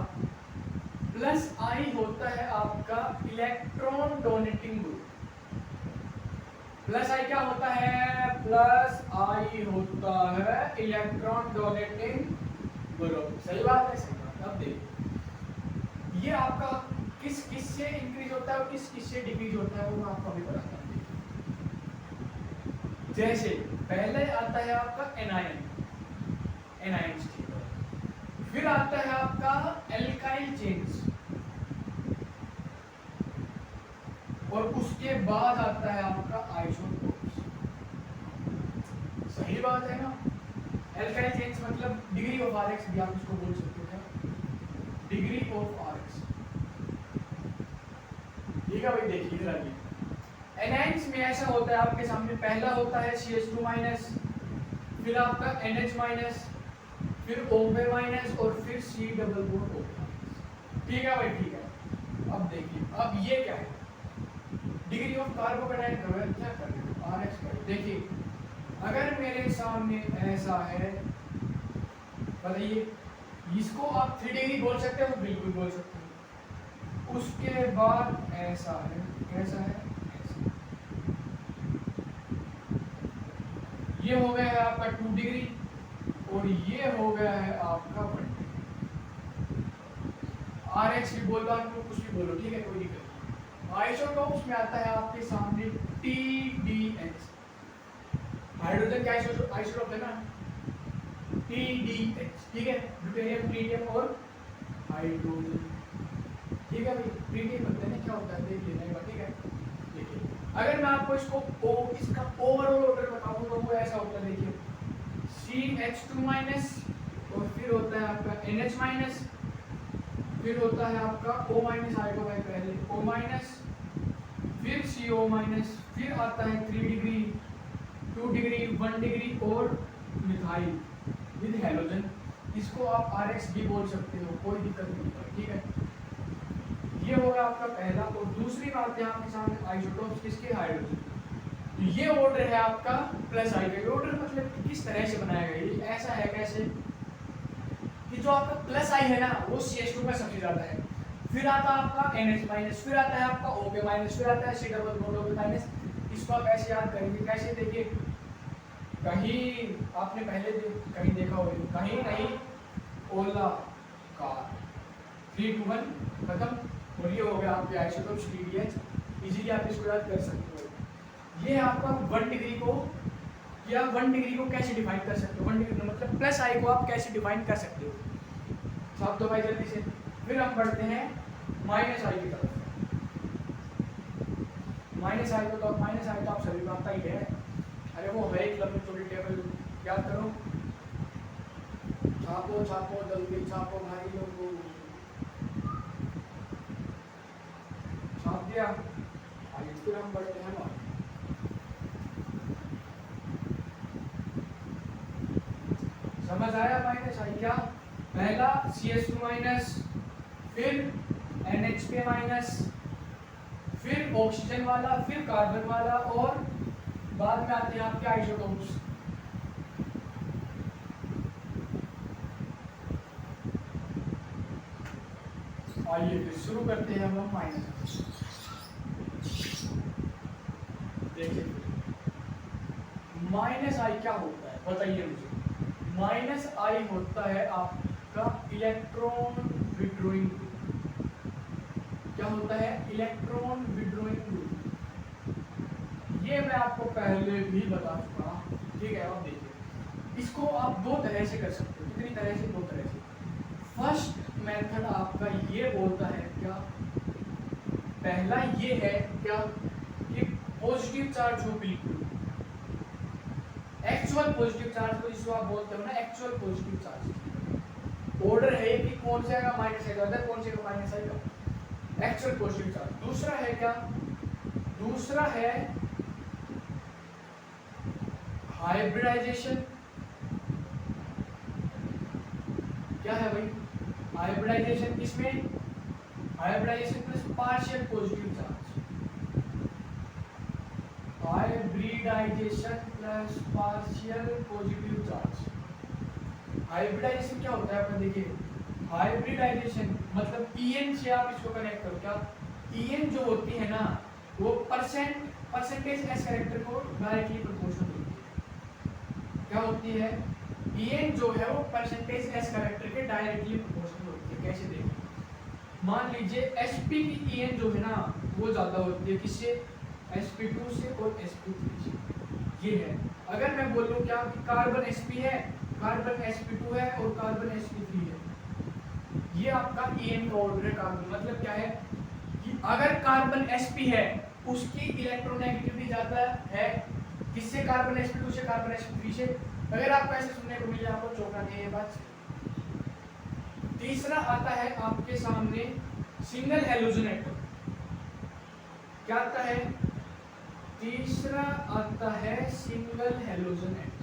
प्लस आई होता है आपका इलेक्ट्रॉन डोनेटिंग ग्रुप। प्लस आई क्या होता है? प्लस आई होता है इलेक्ट्रॉन डोनेटिंग ग्रुप। सही बात है, सही बात। अब देखिए, ये आपका किस किस से इंक्रीज होता है और किस किस से डिक्रीज होता है वो मैं आपको अभी बताता हूँ। जैसे पहले आता है आपका एनायन, एनायंस, फिर आता है आपका एल्काइल चेन्स, और उसके बाद आता है आपका आइसोटोप्स। सही बात है ना? एल्काइल चेन्स मतलब डिग्री ऑफ आरएक्स भी आप इसको बोल सकते हो, डिग्री ऑफ आरएक्स। ठीक है भाई, देखिए इधर आइए। एनायंस में ऐसा होता है आपके सामने, पहला होता है CH2 माइनस, फिर आपका NH माइनस, फिर OH माइनस और फिर C डबल बॉन्ड OH। ठीक है भाई, ठीक है। अब देखिए, अब ये क्या है? डिग्री ऑफ कार्बोकेटाइन क्या कर रहे हो? RX कर। देखिए, अगर मेरे सामने ऐसा है, बताइए, इसको आप 3 डिग्री बोल सकते हो? बिल्कुल बोल सकते हो। उसके बाद ऐसा है, कैसा है? ये हो गया है आपका 2 डिग्री और ये हो गया है आपका 1 डिग्री। RX भी बोल दो, आपको कुछ भी बोलो, ठीक है, कोई दिक्कत नहीं। आइसोटोप्स में आता है आपके सामने TDH, हाइड्रोजन का आइसोटोप है ना TDH, ठीक है, ड्यूटेरियम ट्रिटियम और हाइड्रोजन, ठीक है भाई। ट्रिटियम बनते हैं क्या होता है देख लेना एक बार, ठीक है। देखिए अगर मैं आपको इसका ओवरऑल ऑर्डर बताऊं तो वो ऐसा होता है, देखिए CH2 माइनस, और फिर होता है आपका NH माइनस, फिर होता है आपका O माइनस, आएगा भाई पहले O माइनस, फिर CO माइनस, फिर आता है 3 डिग्री, 2 डिग्री, 1 डिग्री और मिथाइल विद हैलोजन। इसको आप RX भी बोल सकते हो, कोई दिक्कत नहीं है, ठीक है। ये होगा आपका पहला। और दूसरी बात है आपके सामने आइसोटोप्स किसके, हाइड्रोजन। तो ये ऑर्डर है आपका प्लस आई का। ऑर्डर मतलब किस तरह से बनाया गया, ये ऐसा है कैसे कि जो आपका प्लस आई है ना वो CH2 में सबसे ज्यादा है, फिर आता है आपका NH माइनस, फिर आता है आपका OP माइनस, फिर आता है C double bond OP minus. इसको आप ऐसे याद करेंगे, कैसे देखिए, कहीं आपने पहले कहीं देखा होगा, कहीं नहीं ओला कार 3 2 1 खत्म। और ये हो गया आपके आइसोटोप्स TDH, इजीली आप इसको याद कर सकते हो। ये आपका 1 डिग्री को, या 1 डिग्री को कैसे डिफाइन कर सकते हो, 1 डिग्री मतलब प्लस आई को आप कैसे डिफाइन कर सकते हो, साफ दो भाई जल्दी से। फिर हम बढ़ते हैं माइनस आई की तरफ। माइनस आई को तो आप सभी को आता ही है, अरे वो है एक लंबी छोटी टेबल, याद करो, छापो छापो जल्दी छापो भाई लोगों, छाप दिया। आगे फिर हम बढ़ते हैं ना, समझ आया माइनस आई क्या, पहला CH2 माइनस, फिर NH माइनस, फिर ऑक्सीजन वाला, फिर कार्बन वाला, और बाद में आते हैं आपके आइसोटोप्स। आइए फिर शुरू करते हैं हम माइनस। देखिए माइनस आई क्या होता है बताइए मुझे। माइनस आई होता है आपका इलेक्ट्रॉन विड्रॉइंग, क्या होता है, इलेक्ट्रॉन विड्रॉइंग। ये मैं आपको पहले भी बता चुका, ठीक है। अब देखिए इसको आप दो तरह से कर सकते हो, कितनी तरह से, दो तरह से। फर्स्ट मेथड आपका ये बोलता है क्या, पहला ये है क्या कि पॉजिटिव चार्ज हो, बिल्कुल एक्चुअल पॉजिटिव चार्ज को, जिसको आप बोलते हो ना एक्चुअल पॉजिटिव चार्ज। ऑर्डर है कि कौन से आएगा, माइनस आएगा, अदर कौन से का माइनस आएगा, एक्चुअल पॉजिटिव चार्ज। दूसरा है क्या, दूसरा है हाइब्रिडाइजेशन। क्या है भाई, हाइब्रिडाइजेशन किसमें, hybridisation plus partial positive charge, hybridisation plus partial positive charge. Hybridisation क्या होता है, अपन देखिए, हाइब्रिडाइजेशन मतलब EN से आप इसको कनेक्ट करो, क्या EN जो होती है ना वो परसेंटेज S कैरेक्टर को डायरेक्टली प्रोपोर्शनल होती है। क्या होती है, EN जो है वो परसेंटेज S कैरेक्टर के डायरेक्टली प्रोपोर्शनल होती है। कैसे देखें, मान लीजिए Sp की EN जो है ना वो ज्यादा होती है किससे, sp2 से और sp3 से। ये है, अगर मैं बोलूं क्या कि कार्बन sp है, कार्बन sp2 है और कार्बन sp3 है, ये आपका EN का ऑर्डर है। कार्बन मतलब क्या है कि अगर कार्बन sp है उसकी इलेक्ट्रोनेगेटिविटी ज्यादा है किससे, कार्बन sp2 से, कार्बन sp3 से। अगर आपको ऐसे सुनने को मिले आपको चौंका नहीं है बात। तीसरा आता है आपके सामने सिंगल हैलोजन एटम। क्या आता है, तीसरा आता है सिंगल हैलोजन एटम।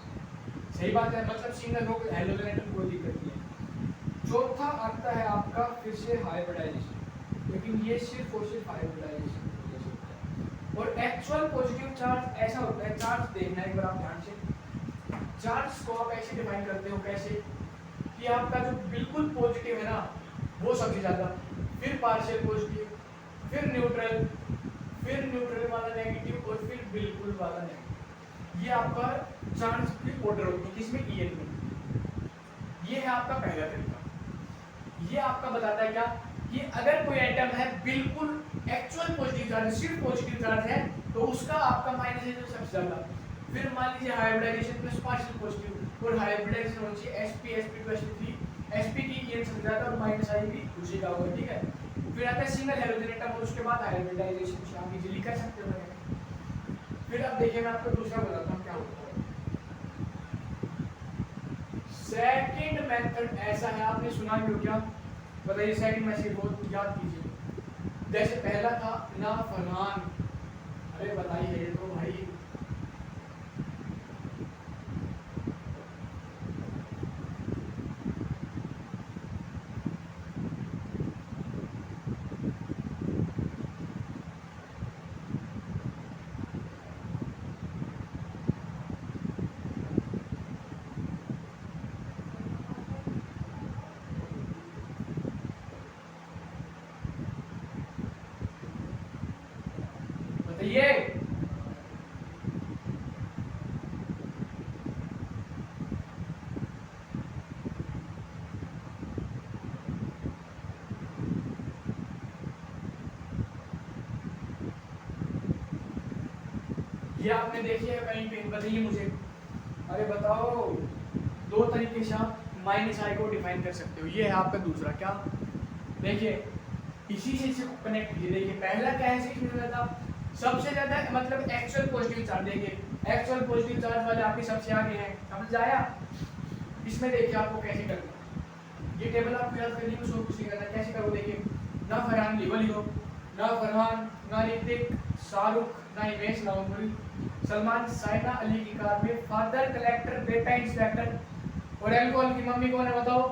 सही बात है, मतलब सिंगल हो हैलोजन एटम कोई दिक्कत नहीं है। चौथा आता है आपका फिर से हाइब्रिडाइजेशन, लेकिन ये सिर्फ और सिर्फ हाइब्रिडाइजेशन। और एक्चुअल पॉजिटिव चार्ज ऐसा होता है, चार्ज देखना एक बार आप ध्यान से, चार्ज को आप ऐसे डिफाइन करते हो कैसे कि आपका जो बिल्कुल पॉजिटिव है ना वो सबसे ज्यादा, फिर पार्शियल पॉजिटिव, फिर न्यूट्रल वाला नेगेटिव, और फिर बिल्कुल वाला नेगेटिव। ये आपका चार्ज की ऑर्डर होती है किसमें, EN में। ये है आपका पहला तरीका। ये आपका बताता है क्या कि अगर कोई एटम है बिल्कुल एक्चुअल पॉजिटिव चार्ज सिर्फ पॉजिटिव चार्ज है तो उसका आपका माइनस है जो सबसे ज्यादा। फिर मान लीजिए हाइब्रिडाइजेशन प्लस पार्शियल पॉजिटिव और हाइब्रिडाइजेशन होनी चाहिए sp sp2 sp3 sp की ये सबसे ज्यादा और माइनस आई भी उसी का होगा, ठीक है। फिर आता है सिंगल हैलोजन एटम और उसके बाद हाइब्रिडाइजेशन आप इजीली कर सकते हो। फिर अब देखिए मैं आपको दूसरा बताता हूँ क्या होता है। सेकंड मेथड ऐसा है, आपने सुना भी हो क्या, बताइए सेकंड मेथड बहुत याद कीजिए। जैसे पहला था ना फरहान, अरे बताइए तो भाई, बताइए। ये आपने देखी है कहीं पे, बताइए मुझे। अरे बताओ, दो तरीके से आप माइनस आई को डिफाइन कर सकते हो। ये है आपका दूसरा क्या, देखिए इसी से इसे कनेक्ट कीजिए। देखिए पहला क्या है, इसमें था सबसे ज्यादा मतलब एक्चुअल पॉजिटिव चार्ज, देखिए एक्चुअल पॉजिटिव चार्ज वाले आपके सबसे आगे हैं, समझ आया। इसमें देखिए आपको कैसे करना है, ये टेबल आपको याद करनी है, उसको कुछ नहीं करना, कैसे करो देखिए। ना फरहान लेवल लिखो, ना फरहान, ना ऋतिक, शाहरुख, ना हिमेश, ना उमरी, सलमान, साइना, अली की कार में, फादर कलेक्टर, बेटा इंस्पेक्टर। और अल्कोहल की मम्मी कौन है बताओ।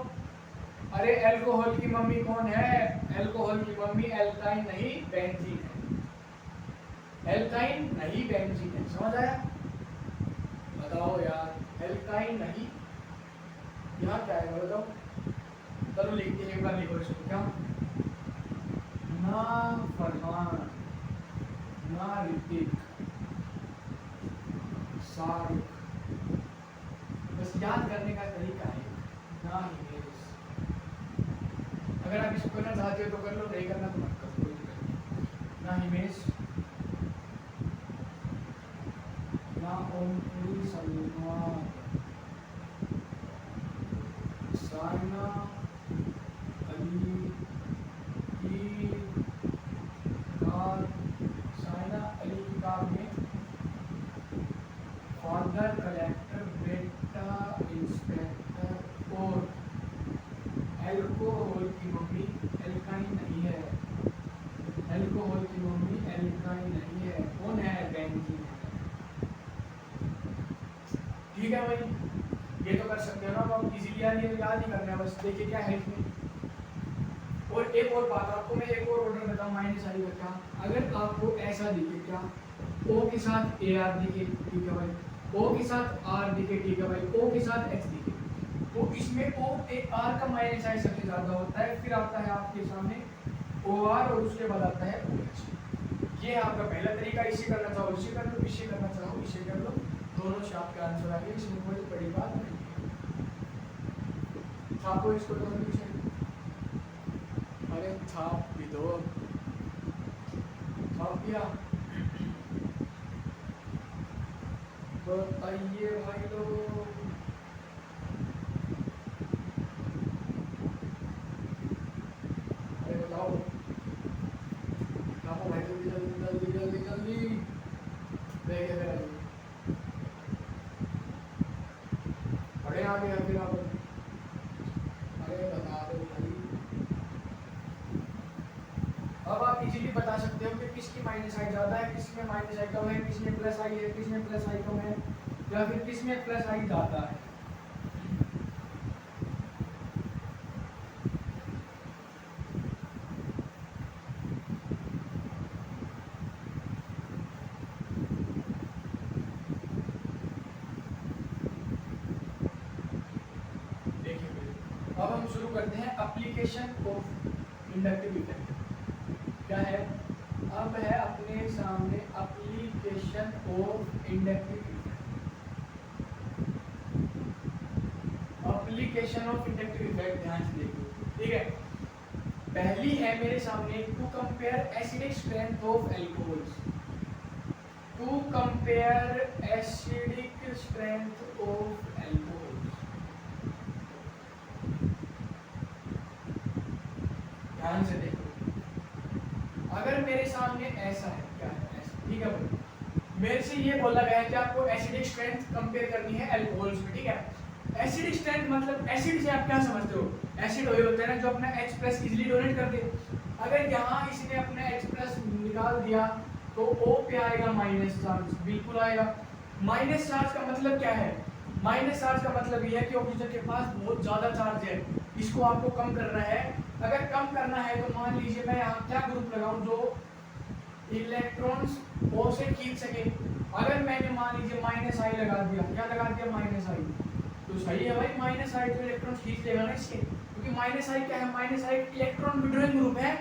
अरे अल्कोहल की मम्मी कौन है, अल्कोहल की मम्मी एल्काइन नहीं बेंजीन है। एल्काइन नहीं बेंजीन है, समझ आया। बताओ यार, एल्काइन नहीं, यहाँ क्या है बताओ। चलो लिखते हैं, एक बार लिखो इसको क्या, ना फरमान, ना ऋतिक, शाहरुख, बस याद करने का तरीका है, ना हिमेश। अगर आप इसको करना चाहते हो तो कर लो, नहीं करना तो मत करो, कोई दिक्कत नहीं। ना हिमेश, ना ओमपुरी, सलमान, साइना, अली की कार, साइना अली की कार में, फादर कलेक्टर, बेटा इंस्पेक्टर, और अल्कोहल की मम्मी एल्काइन नहीं है, अल्कोहल की मम्मी एल्काइन नहीं है, कौन है बेंजीन है। ठीक है भाई, ये तो कर सकते हो ना आप इजीली, यार ये याद ही करना है बस। देखिए क्या है इसमें, और एक और बात आपको मैं एक और ऑर्डर बताऊं माइनस आई का क्या, अगर आपको ऐसा दिखे क्या, ओ के साथ ए आर दिखे, ठीक है भाई, ओ के साथ आर दिखे, ठीक है भाई, ओ के साथ एच दिखे, तो इसमें ओ ए आर का माइनस आई सबसे ज्यादा होता है। फिर आता है आपके सामने ओ आर और उसके बाद आता है ओ एच। ये आपका पहला तरीका, इसे करना चाहो इसे कर लो, इसे करना चाहो इसे कर लो, दोनों से आपका आंसर आ गया, इसमें कोई बड़ी बात नहीं है। छापो इसको दोनों पीछे, अरे छाप भी दो, छाप दिया। बताइए भाई लोग, अरे बताओ, छापो भाई जल्दी जल्दी जल्दी जल्दी जल्दी। देखिए फिर अरे आ गया, फिर आप अरे बता दो भाई। अब आप इजीली बता सकते हो कि किसकी माइनस आई ज्यादा है, किसमें माइनस आई कम है, किसमें प्लस आई है, किसमें प्लस आई कम है, या फिर किसमें प्लस आई ज्यादा है। देखिए अब हम शुरू करते हैं एप्लीकेशन ऑफ इंडक्टिव इफेक्ट। क्या है, अब है अपने सामने application of inductive effect. Application of inductive effect ध्यान से देखिए, ठीक है। पहली है मेरे सामने to compare acidic strength of alcohols, to compare acidic strength of alcohols. ध्यान से देखो, अगर मेरे सामने ऐसा है, क्या है ऐसा, ठीक है भाई, मेरे से ये बोला गया है कि आपको एसिडिक स्ट्रेंथ कंपेयर करनी है अल्कोहल्स में, ठीक है। एसिडिक स्ट्रेंथ मतलब एसिड से आप क्या समझते हो, एसिड वही होता है ना जो अपना H+ इजीली डोनेट कर दे। अगर यहाँ इसने अपना H+ निकाल दिया तो O पे आएगा माइनस चार्ज, बिल्कुल आएगा। माइनस चार्ज का मतलब क्या है, माइनस चार्ज का मतलब ये है कि ऑक्सीजन के पास बहुत ज्यादा चार्ज है, इसको आपको कम करना है। अगर कम करना है तो मान लीजिए मैं यहाँ क्या ग्रुप लगाऊं जो इलेक्ट्रॉन्स O से खींच सके। अगर मैंने मान लीजिए -I लगा दिया, क्या लगा दिया -I, तो सही है भाई, -I तो इलेक्ट्रॉन्स खींच लेगा ना इसके, क्योंकि -I क्या है, -I इलेक्ट्रॉन विड्रॉइंग ग्रुप है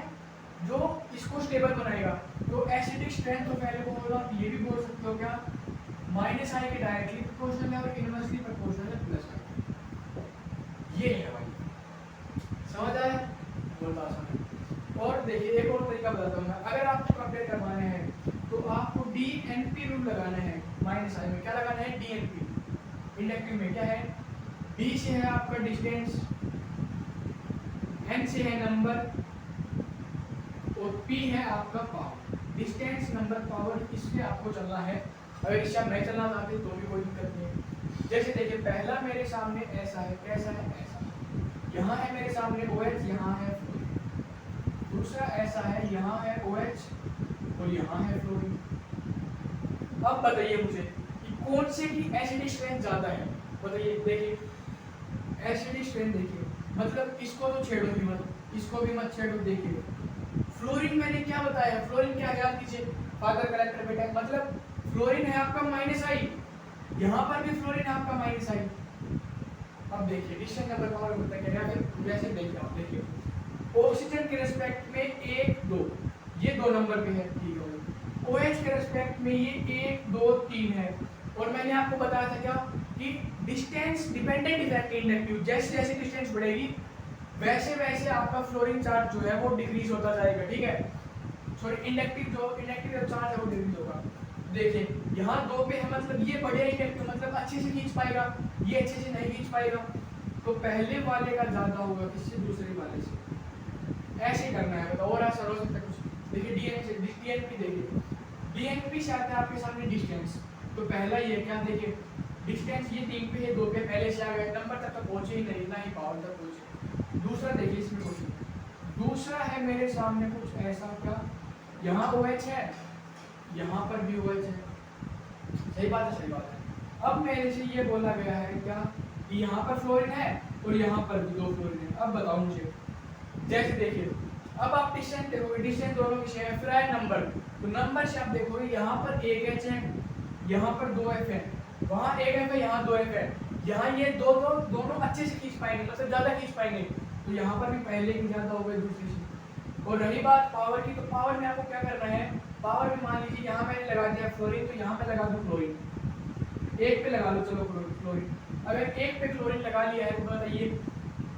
जो इसको स्टेबल बनाएगा। तो एसिडिक स्ट्रेंथ ऑफ एल्कोहल आप ये भी बोल सकते हो क्या, -I के डायरेक्टली प्रोपोर्शनल है और इनवर्सली प्रोपोर्शनल है प्लस का। ये है भाई, समझ आया, बहुत आसान है। और देखिए एक और तरीका बताता हूँ मैं, अगर आपको कंपेयर करवाने हैं तो आपको DNP रूल लगाना है। -I में क्या लगाना है, DNP। इंडक्टिव में क्या है, D से है आपका डिस्टेंस, N से है नंबर और P है आपका पावर। डिस्टेंस, नंबर, पावर, इससे आपको चलना है। अगर इससे आप नहीं चलना चाहते तो भी कोई दिक्कत नहीं है। जैसे देखिए पहला मेरे सामने ऐसा है, कैसा है, ऐसा, यहाँ है मेरे सामने OH, यहाँ है फ्लोरीन। दूसरा ऐसा है, यहाँ है OH और यहाँ है फ्लोरीन। अब बताइए मुझे कि कौन से की एसिडिक स्ट्रेंथ ज्यादा है, बताइए। देखिए एसिडिक स्ट्रेंथ देखिए, मतलब इसको तो छेड़ो ही मत, इसको भी मत छेड़ो। देखिए फ्लोरीन मैंने क्या बताया, फ्लोरीन क्या याद कीजिए, फादर करेक्टर बेटा, मतलब फ्लोरीन है आपका -I, यहाँ पर भी फ्लोरीन है आपका -I। अब देखिए डिस्टेंस नंबर पावर होता है क्या, वैसे देखिए आप, देखिए ऑक्सीजन के रिस्पेक्ट में 1 2, ये 2 नंबर पे है, ठीक है। OH के रिस्पेक्ट में ये 1 2 3 है। और मैंने आपको बताया था क्या कि डिस्टेंस डिपेंडेंट इफेक्ट इंडक्टिव, जैसे जैसे डिस्टेंस बढ़ेगी वैसे वैसे आपका फ्लोरीन चार्ज जो है वो डिक्रीज होता जाएगा, ठीक है। सॉरी इंडक्टिव चार्ज है वो डिक्रीज होगा। देखिए यहाँ 2 पे है, मतलब ये बढ़िया इंडक्टिव, मतलब अच्छे से खींच पाएगा, ये अच्छे से नहीं खींच पाएगा। तो पहले वाले का ज्यादा होगा किससे, दूसरे वाले से। ऐसे करना है, बताओ और आसान हो सकता है कुछ। देखिए DNP देखिए, DNP से आता है आपके सामने डिस्टेंस, तो पहला ये क्या, देखिए डिस्टेंस ये 3 पे है, 2 पे पहले से आ गए, नंबर तक तो पहुंचे ही नहीं, ना ही पावर तक पहुंचे। दूसरा देखिए इसमें कुछ दूसरा है मेरे सामने कुछ ऐसा, क्या यहाँ OH है, यहाँ पर भी OH है, सही बात है, सही बात है। अब मेरे से ये बोला गया है क्या कि यहाँ पर फ्लोरीन है और यहाँ पर भी 2 फ्लोरीन है। अब बताओ मुझे, जैसे देखिए अब आप डिस्टेंस देखोगे, डिस्टेंस दोनों की सेम है, फिर आए नंबर, तो नंबर से आप देखोगे यहाँ पर 1 H है, यहाँ पर 2 F है, वहाँ 1 F है, यहाँ 2 F है। यहाँ ये दोनों अच्छे से खींच पाएंगे, मतलब ज्यादा खींच पाएंगे, तो यहाँ पर भी पहले की ज्यादा हो गई दूसरी से। और रही बात पावर की, तो पावर में आपको क्या करना है, पावर में मान लीजिए यहाँ मैंने लगा दिया फ्लोरीन, तो यहाँ पे लगा दूं क्लोरीन, 1 पे लगा लो, चलो क्लोरीन। अगर 1 पे क्लोरीन लगा लिया है तो बताइए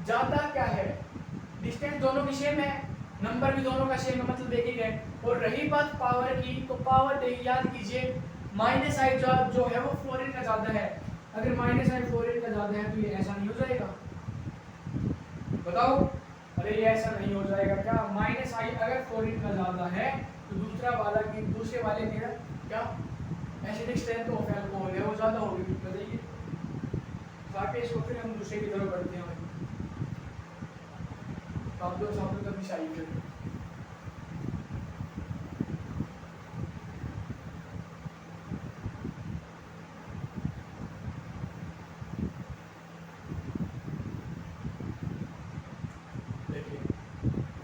ज्यादा क्या है, डिस्टेंस दोनों की सेम है, नंबर भी दोनों का सेम है, मतलब देखे गए। और रही बात पावर की, तो पावर देखिए याद कीजिए -I जो है वो फ्लोरीन का ज्यादा है। अगर -I फ्लोरीन का ज्यादा है तो ये ऐसा नहीं हो जाएगा, बताओ। अरे ये ऐसा नहीं हो जाएगा क्या, -I अगर फ्लोरीन का ज्यादा है तो दूसरे वाले की क्या एसिडिक स्ट्रेंथ ऑफ एल्कोहल है वो ज्यादा होगी, बताइए। ताकि इसको फिर हम दूसरे की तरफ बढ़ते हैं, तो आप लोग कभी शाही करें।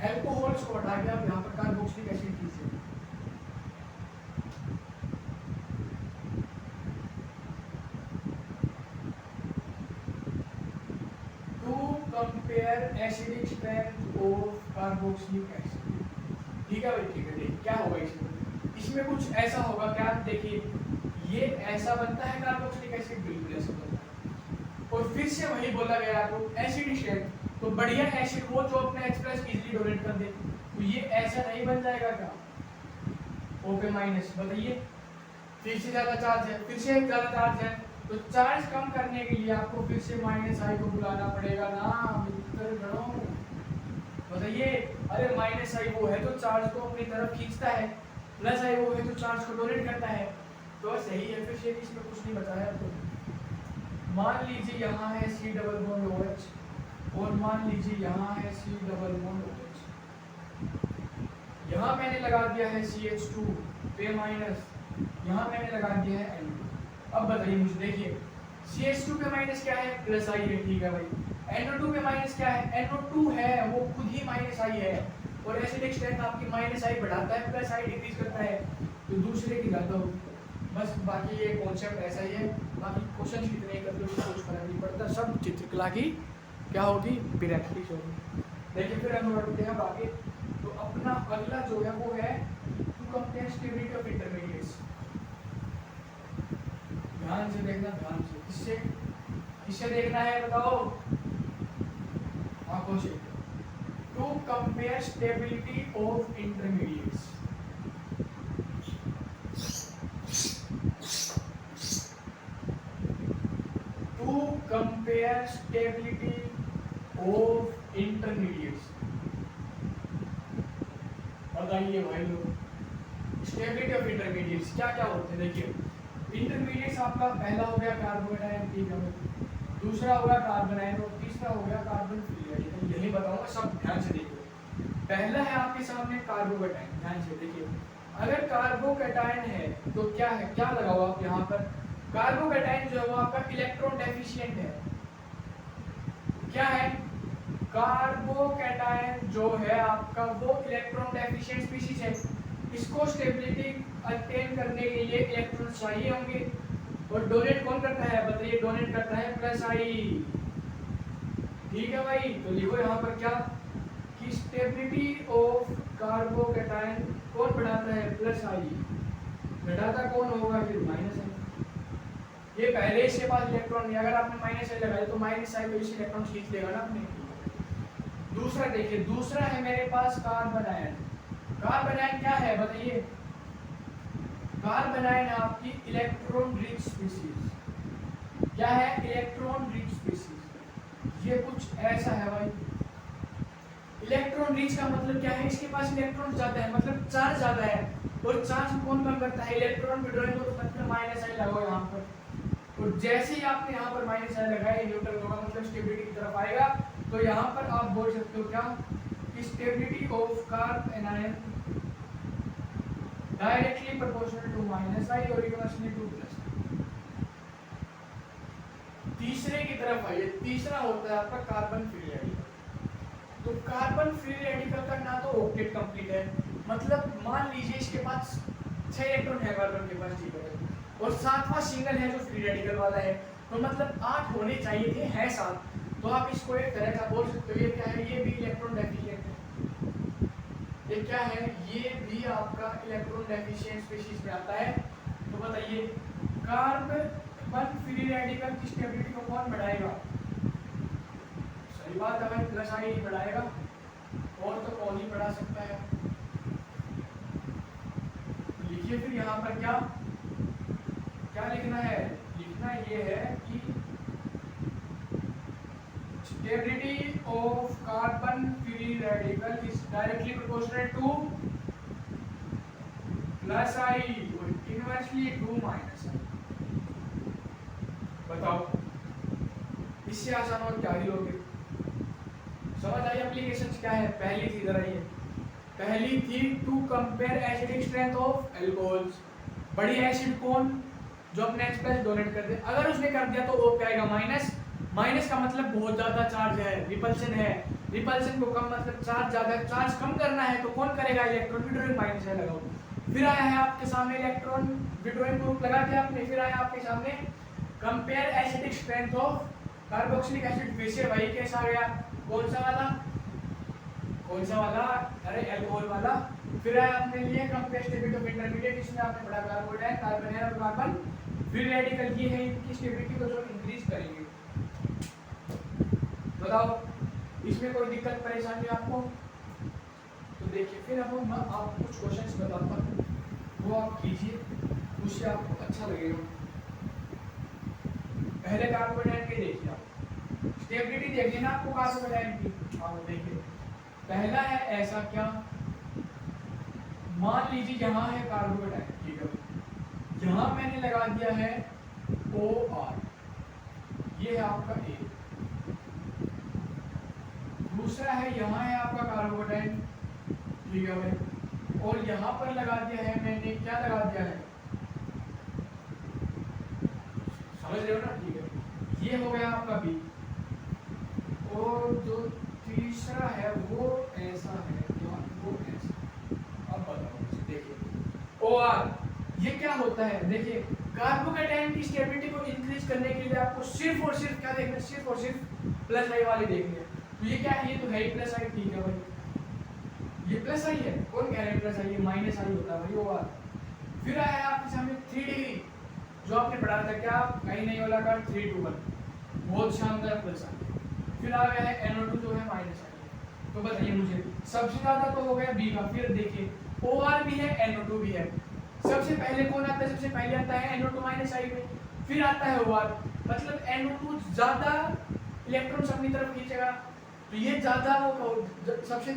एल्कोहल्स को हटा के आप यहाँ पर कार्बोक्सिलिक एसिड कीजिए, to compare acidic strength of carboxylic acid, ठीक है भाई, ठीक है। देखिए क्या होगा इसमें कुछ ऐसा होगा, क्या देखिए ये ऐसा बनता है कार्बोक्सिलिक एसिड, बिल्कुल ऐसा बनता है। और फिर से वही बोला गया आपको एसिडिक स्ट्रेंथ, तो बढ़िया एसिड वो जो अपने H प्लस इजीली डोनेट कर दे, तो ये ऐसा नहीं बन जाएगा क्या, O पे माइनस, बताइए फिर से ज्यादा चार्ज है, फिर से ज्यादा चार्ज है, तो चार्ज कम करने के लिए आपको फिर से माइनस आई को बुलाना पड़ेगा ना मित्र गणों, बताइए। अरे माइनस आई वो है तो चार्ज को अपनी तरफ खींचता है, प्लस आई वो है तो चार्ज को डोनेट करता है, तो सही है, फिर से इसमें कुछ नहीं बचा है। तो मान लीजिए यहाँ है C डबल बॉन्ड OH और मान लीजिए यहाँ है C डबल बॉन्ड OH, यहाँ मैंने लगा दिया है CH2 पे माइनस, यहाँ मैंने लगा दिया है N2। अब बताइए मुझे, देखिए CH2 पे माइनस क्या है, प्लस आई है, ठीक है भाई। NO2 पे माइनस क्या है, NO2 है वो खुद ही माइनस आई है, और एसिडिक स्ट्रेंथ आपकी माइनस आई बढ़ाता है, प्लस आई डिक्रीज करता है, तो दूसरे की ज्यादा होगी। बस बाकी ये कॉन्सेप्ट ऐसा ही है, बाकी क्वेश्चन कितने कर लो कुछ फर्क नहीं पड़ता, सब चित्रकला की क्या होगी, प्रैक्टिस होगी। देखिए फिर हम बढ़ते हैं आगे। तो अपना अगला जो है वो है to compare stability of intermediates. ध्यान से देखना, ध्यान से, किससे देखना है बताओ, आंखों से। To compare stability of intermediates, to compare stability of intermediates. बताइए भाई लोग, स्टेबिलिटी ऑफ इंटरमीडिएट्स क्या क्या होते हैं। देखिए इंटरमीडिएट्स आपका पहला हो गया कार्बोकेटायन, ठीक है, दूसरा हो गया कार्बन आयन और तीसरा हो गया कार्बन फ्री रेडिकल। यही बताऊंगा, सब ध्यान से देखिए। पहला है आपके सामने कार्बोकेटायन, ध्यान से देखिए। अगर कार्बोकेटायन है तो क्या है, क्या लगा हुआ आप यहाँ पर, कार्बोकेटायन जो है वो आपका इलेक्ट्रॉन डेफिशिएंट है। क्या है, कार्बोकेटायन जो है आपका वो इलेक्ट्रॉन डेफिशिएंट स्पीशीज है। इसको स्टेबिलिटी अटेन करने के लिए इलेक्ट्रॉन चाहिए होंगे, और डोनेट कौन करता है बताइए, डोनेट करता है प्लस आई, ठीक है भाई। तो लिखो यहाँ पर क्या कि स्टेबिलिटी ऑफ कार्बोकेटायन कौन बढ़ाता है, प्लस आई, घटाता कौन होगा, फिर माइनस आई। ये पहले इसके पास इलेक्ट्रॉन नहीं, अगर आपने माइनस आई लगाया तो माइनस आई तो इस इलेक्ट्रॉन खींच लेगा ना अपने। दूसरा देखिए, दूसरा है मेरे पास कार्बन आयन। कार्बन आयन क्या है बताइए, कार्बन आयन आपकी इलेक्ट्रॉन रिच स्पीशीज। क्या है, इलेक्ट्रॉन रिच स्पीशीज। ये कुछ ऐसा है भाई। इलेक्ट्रॉन रिच का मतलब क्या है, इसके पास इलेक्ट्रॉन ज्यादा है, मतलब चार्ज ज्यादा है, और चार्ज कौन कम करता है, इलेक्ट्रॉन विड्रॉइंग को, तो मतलब माइनस आई लगाओ यहाँ पर। और जैसे ही आपने यहाँ पर माइनस आई लगाया, न्यूट्रल होगा, मतलब स्टेबिलिटी की तरफ आएगा। तो यहाँ पर आप बोल सकते हो क्या, stability of carbon ion directly proportional to minus I और इनवर्सली टू प्लस। तीसरे की तरफ आइए, तीसरा होता है आपका कार्बन फ्री रेडिकल। तो कार्बन फ्री रेडिकल का ना तो ऑक्टेट कंप्लीट है, मतलब मान लीजिए इसके पास 6 इलेक्ट्रॉन है कार्बन के पास, ठीक है, और सातवां सिंगल है जो फ्री रेडिकल वाला है, तो मतलब 8 होने चाहिए थे, है 7। तो आप इसको एक तरह का बोल सकते हो, ये क्या है, ये भी इलेक्ट्रॉन डेफिशिएंट है। ये क्या है, ये भी आपका इलेक्ट्रॉन डेफिशिएंट स्पीशीज में आता है। तो बताइए कार्बन फ्री रेडिकल की स्टेबिलिटी को कौन बढ़ाएगा, सही बात है भाई, प्लस आई बढ़ाएगा, और तो कौन ही बढ़ा सकता है। लिखिए फिर यहाँ पर क्या क्या लिखना है, लिखना ये है कि stability of carbon free radical is directly proportional to plus I और इनवर्सली टू माइनस आई। बताओ इससे आसान और क्या ही लोगे, समझ आई। एप्लीकेशंस क्या है, पहली थी जरा ये, पहली थी to compare acidic strength of alcohols. बड़ी एसिड कौन, जो अपने H प्लस डोनेट कर दे, अगर उसने कर दिया तो O पे आएगा माइनस। माइनस का मतलब बहुत ज्यादा चार्ज है, रिपल्शन है, रिपल्शन को कम मतलब चार्ज ज्यादा, चार्ज कम करना है तो कौन करेगा, इलेक्ट्रॉन विड्रॉइंग, माइनस है लगाओ। फिर आया है आपके सामने इलेक्ट्रॉन विड्रॉइंग ग्रुप लगा दिया आपने, फिर आया आपके सामने compare acidic strength of carboxylic acid, फिर से वही केस आ गया, कौन सा वाला, कौन सा वाला, अरे एल्कोहल वाला। फिर आया अपने लिए कंपेयर स्टेबिलिटी ऑफ इंटरमीडिएट, इसमें आपने पढ़ा कार्बोडाइन, कार्बन और कार्बन फ्री रेडिकल, ये है इनकी स्टेबिलिटी को जो इंक्रीज करेंगे। बताओ इसमें कोई दिक्कत परेशानी आपको? तो देखिए फिर अब मैं आपको कुछ क्वेश्चंस बताता हूँ, वो आप कीजिए, उससे आपको अच्छा लगेगा। पहले कार्बोडाइन के देखिए, आप स्टेबिलिटी देखिए ना आपको कार्बोडाइन की। हाँ देखिए, पहला है ऐसा, क्या मान लीजिए यहाँ है कार्बोडाइन, ठीक है, यहाँ मैंने लगा दिया है OR, ये है आपका A। दूसरा है यहाँ है आपका कार्बोडाइन, ठीक है भाई, और यहाँ पर लगा दिया है मैंने, क्या लगा दिया है, समझ रहे हो ना, ठीक है, ये हो गया आपका B। और जो तीसरा है वो ऐसा है, क्या वो ऐसा, अब बताओ मुझे, देखिए OR ये क्या होता है, देखिए कार्बोकेटाइन की स्टेबिलिटी को इंक्रीज करने के लिए आपको सिर्फ और सिर्फ क्या देखना है, सिर्फ और सिर्फ प्लस आई वाले देखने हैं। तो ये क्या है, ये तो है ही प्लस आई, ठीक है भाई, ये प्लस आई है, कौन कह रहा है प्लस आई, ये माइनस आई होता है भाई OR। फिर आया आपके सामने 3 डिग्री, जो आपने पढ़ा था, क्या कहीं नहीं वाला का 3 to 1, बहुत शानदार प्लस आई। फिर आ गया है NO2 जो है माइनस आई। तो बताइए मुझे, सबसे ज्यादा तो हो गया B का, फिर देखिए OR भी है NO2 भी है, सबसे पहले कौन आता है, सबसे पहले आता है NO2 माइनस आई में, फिर आता है OR, मतलब NO2 ज्यादा इलेक्ट्रॉन अपनी तरफ खींचेगा, तो ये ज्यादा वो सबसे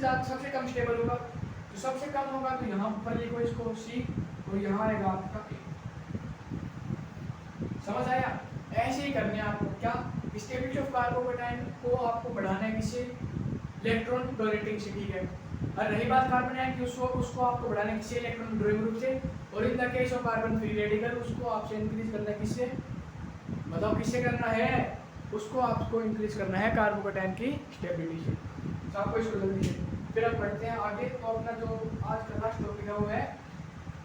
कम स्टेबल होगा, तो सबसे कम होगा तो यहाँ पर लिखो इसको C, और यहाँ आएगा आपका A। समझ आया? ऐसे ही करने आपको, क्या स्टेबिलिटी ऑफ कार्बोकेटाइन को आपको बढ़ाना है किससे, इलेक्ट्रॉन डोनेटिंग से, ठीक है। और रही बात कार्बन आयन की, उसको आपको बढ़ाना है किससे, इलेक्ट्रॉन ड्रॉइंग ग्रुप से, और in the case of carbon free radical उसको आपसे इंक्रीज करना है किससे, बताओ किससे करना है, उसको आपको इंक्रीज करना है कार्बोकेटाइन की स्टेबिलिटी से। तो आपको इसको जल्दी से फिर हम बढ़ते हैं आगे। तो अपना जो आज का लास्ट टॉपिक है वो है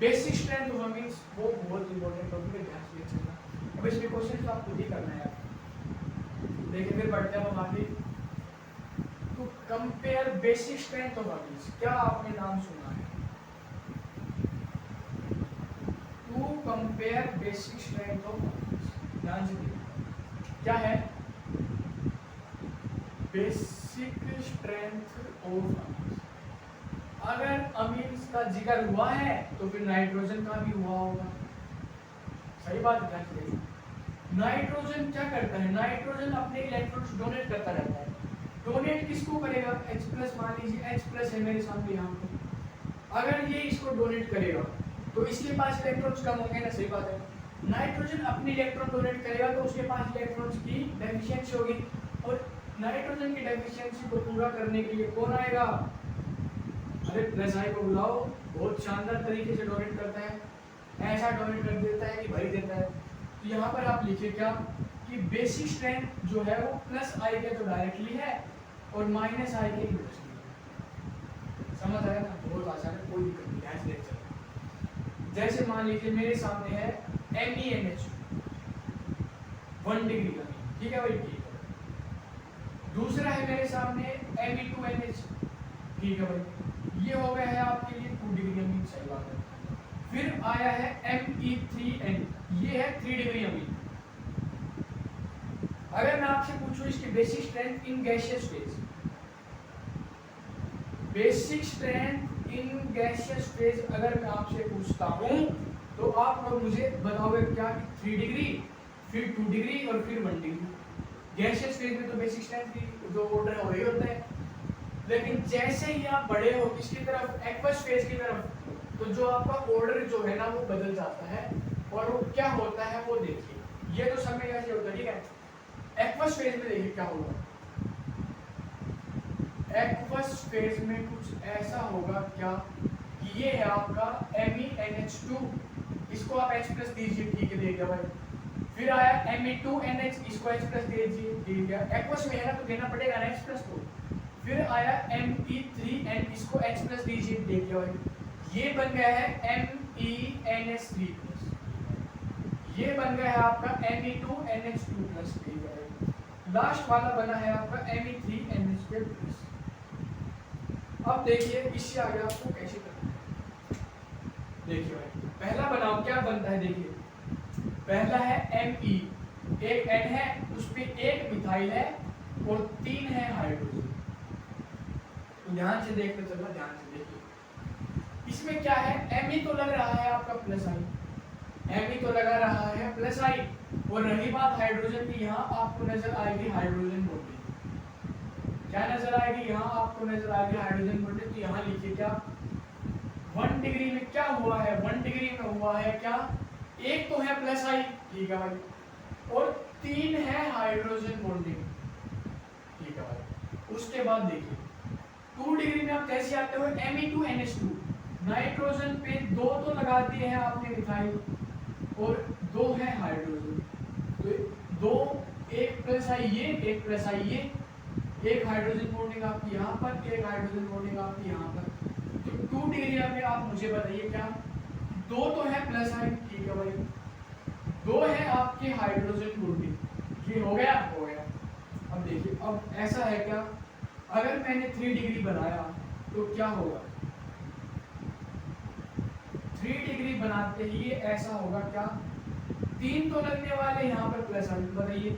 बेसिक स्ट्रेंथ ऑफ अमीन्स, वो बहुत इंपॉर्टेंट टॉपिक है, ध्यान से चलना। अब इसमें क्वेश्चन तो आप खुद ही करना है, देखिए फिर बढ़ते हैं हम आगे। तो compare basic strength of amines, क्या आपने नाम सुना है, to compare basic strength of amines, ध्यान से देखिए क्या है बेसिक स्ट्रेंथ ऑफ अमीन्स। अगर अमीन्स का जिक्र हुआ है तो फिर नाइट्रोजन का भी हुआ होगा, सही बात है। नाइट्रोजन क्या करता है, नाइट्रोजन अपने इलेक्ट्रॉन्स डोनेट करता रहता है, डोनेट किसको करेगा, H+ मान लीजिए H+ है मेरे सामने यहाँ पे, अगर ये इसको डोनेट करेगा तो इसके पास इलेक्ट्रॉन्स कम होंगे ना, सही बात है। नाइट्रोजन अपने इलेक्ट्रॉन डोनेट करेगा तो उसके पास इलेक्ट्रॉन्स की डेफिशिएंसी होगी, और नाइट्रोजन की डेफिशिएंसी को पूरा करने के लिए कौन आएगा, अरे प्लस आई को बुलाओ, बहुत शानदार तरीके से डोनेट करता है, ऐसा डोनेट कर देता है कि भर देता है। तो यहाँ पर आप लिखिए क्या कि बेसिक स्ट्रेंथ जो है वो प्लस आई के तो डायरेक्टली है और माइनस आई के इनवर्सली है। समझ आया ना, बहुत आसान है, कोई दिक्कत नहीं, ध्यान से चलना। जैसे मान लीजिए मेरे सामने है MENH 1 डिग्री का, ठीक है भाई, ठीक है। दूसरा है मेरे सामने Me2NH, ठीक है भाई, ये हो गया है आपके लिए 2 डिग्री अमीन, सही बात है। फिर आया है Me3N, ये है 3 डिग्री अमीन। अगर मैं आपसे पूछूं इसकी basic strength in gaseous phase, basic strength in gaseous phase अगर मैं आपसे पूछता हूं तो आप लोग मुझे बताओगे क्या कि 3 डिग्री, फिर 2 डिग्री और फिर 1 डिग्री। गैसियस फेज में तो बेसिक स्ट्रेंथ की जो ऑर्डर है वही होता है, लेकिन जैसे ही आप बड़े हो इसकी तरफ, एक्वस फेज की तरफ, तो जो आपका ऑर्डर जो है ना वो बदल जाता है, और वो क्या होता है वो देखिए। ये तो समय कैसे होता है, ठीक है। एक्वस फेज में देखिए क्या होगा, एक्वस फेज में कुछ ऐसा होगा क्या कि ये है आपका MENH2, इसको आप H+ दीजिए, ठीक है, दे दिया भाई। फिर आया Me2NH, इसको H+ दीजिए, दे दिया। एक्वस में है ना तो देना पड़ेगा ना H+ को। फिर आया Me3N, इसको H+ दीजिए, दे दिया भाई। ये बन गया है MENH3+, ये बन गया है आपका Me2NH2+, लास्ट वाला बना है आपका Me3NH2+। अब देखिए इससे आगे आपको कैसे करना है, देखिए भाई पहला बनाओ क्या बनता है, देखिए पहला है Me, एक N है, उस पे एक मिथाइल है और 3 है हाइड्रोजन, ध्यान से देखते चलना, ध्यान से देखिए। इसमें क्या है, Me तो लग रहा है आपका प्लस आई, Me तो लगा रहा है प्लस आई, और रही बात हाइड्रोजन की, यहाँ आपको नजर आएगी हाइड्रोजन बॉन्डिंग। क्या नजर आएगी, यहाँ आपको नजर आएगी हाइड्रोजन बॉन्डिंग। तो यहाँ लिखिए क्या 1 डिग्री में क्या हुआ है, 1 डिग्री में हुआ है क्या, एक तो है प्लस आई, ठीक है भाई, और 3 है हाइड्रोजन बॉन्डिंग, ठीक है भाई। उसके बाद देखिए 2 डिग्री में आप कैसे आते हो, Me2NH2, नाइट्रोजन पे 2 तो लगा दिए हैं आपने मिथाइल, और 2 है हाइड्रोजन, तो 2, एक प्लस आई ये, एक प्लस आई ये, एक हाइड्रोजन बॉन्डिंग आपकी यहाँ पर, एक हाइड्रोजन बॉन्डिंग आपकी यहाँ पर। तो 2 डिग्री में आप मुझे बताइए क्या, 2 तो है प्लस आई, ठीक है भाई, 2 है आपके हाइड्रोजन बॉन्डिंग, ये हो गया, हो गया। अब देखिए, अब ऐसा है क्या, अगर मैंने 3 डिग्री बनाया तो क्या होगा, 3 डिग्री बनाते ही ऐसा होगा क्या, 3 तो लगने वाले यहाँ पर प्लस आई, बताइए,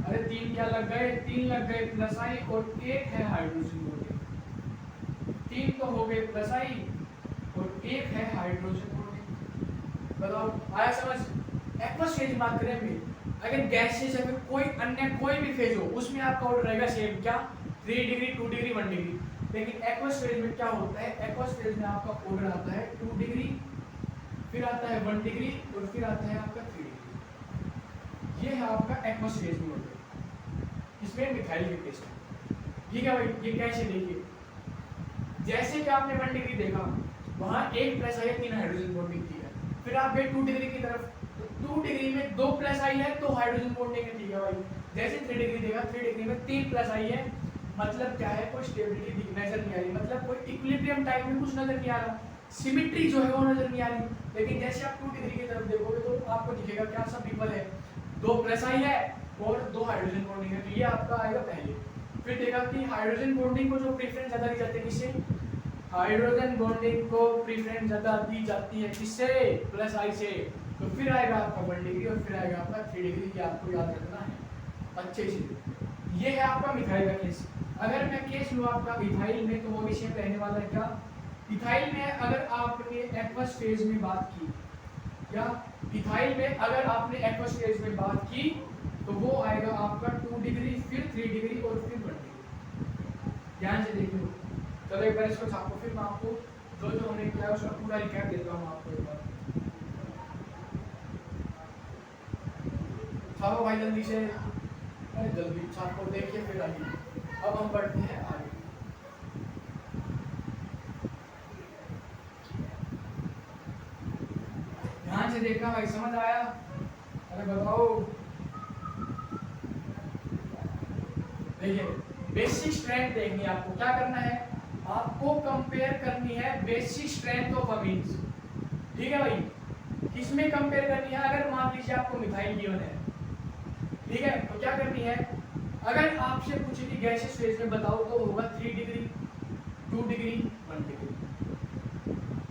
अरे 3 क्या लग गए, 3 लग गए प्लस आई, और एक है हाइड्रोजन बॉन्डिंग, 3 तो हो गए प्लस आई और एक है हाइड्रोजन बॉन्डिंग। बताओ आया समझ। एक्वस फेज बात करें भी, अगर गैसेस या फिर कोई अन्य कोई भी फेज हो, उसमें आपका ऑर्डर रहेगा सेम, क्या 3 डिग्री, 2 डिग्री, 1 डिग्री। लेकिन एक्वस फेज में क्या होता है, एक्वस फेज में आपका ऑर्डर आता है 2 डिग्री, फिर आता है 1 डिग्री, और फिर आता है आपका 3 डिग्री। ये है आपका एक्वस फेज में ऑर्डर, इसमें मिथाइल के केस में, ठीक है भाई। ये कैसे देखिए, जैसे कि आपने 1 डिग्री देखा, वहां एक प्लस आई है, 3 हाइड्रोजन बॉन्डिंग थी, फिर आप गए 2 डिग्री की तरफ, तो 2 डिग्री में 2 प्लस आई है, तो हाइड्रोजन बॉन्डिंग है, ठीक है भाई। जैसे 3 डिग्री देखा, 3 डिग्री में 3 प्लस आई है, मतलब क्या है, कोई स्टेबिलिटी नजर नहीं आ रही, मतलब कोई इक्विलिब्रियम टाइप में कुछ नजर नहीं आ रहा, सिमेट्री जो है वो नजर नहीं आ रही। लेकिन जैसे आप 2 डिग्री की तरफ देखोगे तो आपको दिखेगा क्या, सब इक्वल है, 2 प्लस आई है और 2 हाइड्रोजन बॉन्डिंग है, तो ये आपका आएगा पहले। फिर देखा कि हाइड्रोजन बॉन्डिंग को जो प्रेफरेंस ज्यादा दी जाती है, किससे, हाइड्रोजन बॉन्डिंग को प्रेफरेंस ज्यादा दी जाती है, किससे, प्लस आई से। तो फिर आएगा आपका 1 डिग्री और फिर आएगा आपका 3 डिग्री, ये आपको याद रखना है अच्छे से। ये है आपका मिथाइल का केस। अगर मैं केस लूँ आपका इथाइल में, तो वो भी सेम रहने वाला है। क्या इथाइल में अगर आपने एक्वस फेज में बात की, क्या इथाइल में अगर आपने एक्वस फेज में बात की, तो वो आएगा आपका 2 डिग्री, फिर 3 डिग्री और फिर 1 डिग्री। ध्यान से देखिए, चलो एक बार इसको छापो, फिर मैं आपको जो जो हमने किया उसका पूरा रिकैप देता हूँ आपको एक बार। छापो भाई जल्दी से, अरे जल्दी छापो, देखिए फिर आइए। अब हम बढ़ते हैं आगे। ध्यान से देखना भाई, समझ आया, अरे बताओ। देखिए बेसिक स्ट्रेंथ देखनी है आपको, क्या करना है, आपको कंपेयर करनी है बेसिक स्ट्रेंथ ऑफ अमीन्स, ठीक है भाई। किसमें कंपेयर करनी है, अगर मान लीजिए आपको मिथाइल गिवन है, ठीक है, तो क्या करनी है, अगर आपसे पूछे कि गैसियस फेज में बताओ, तो होगा 3 डिग्री, 2 डिग्री, 1 डिग्री।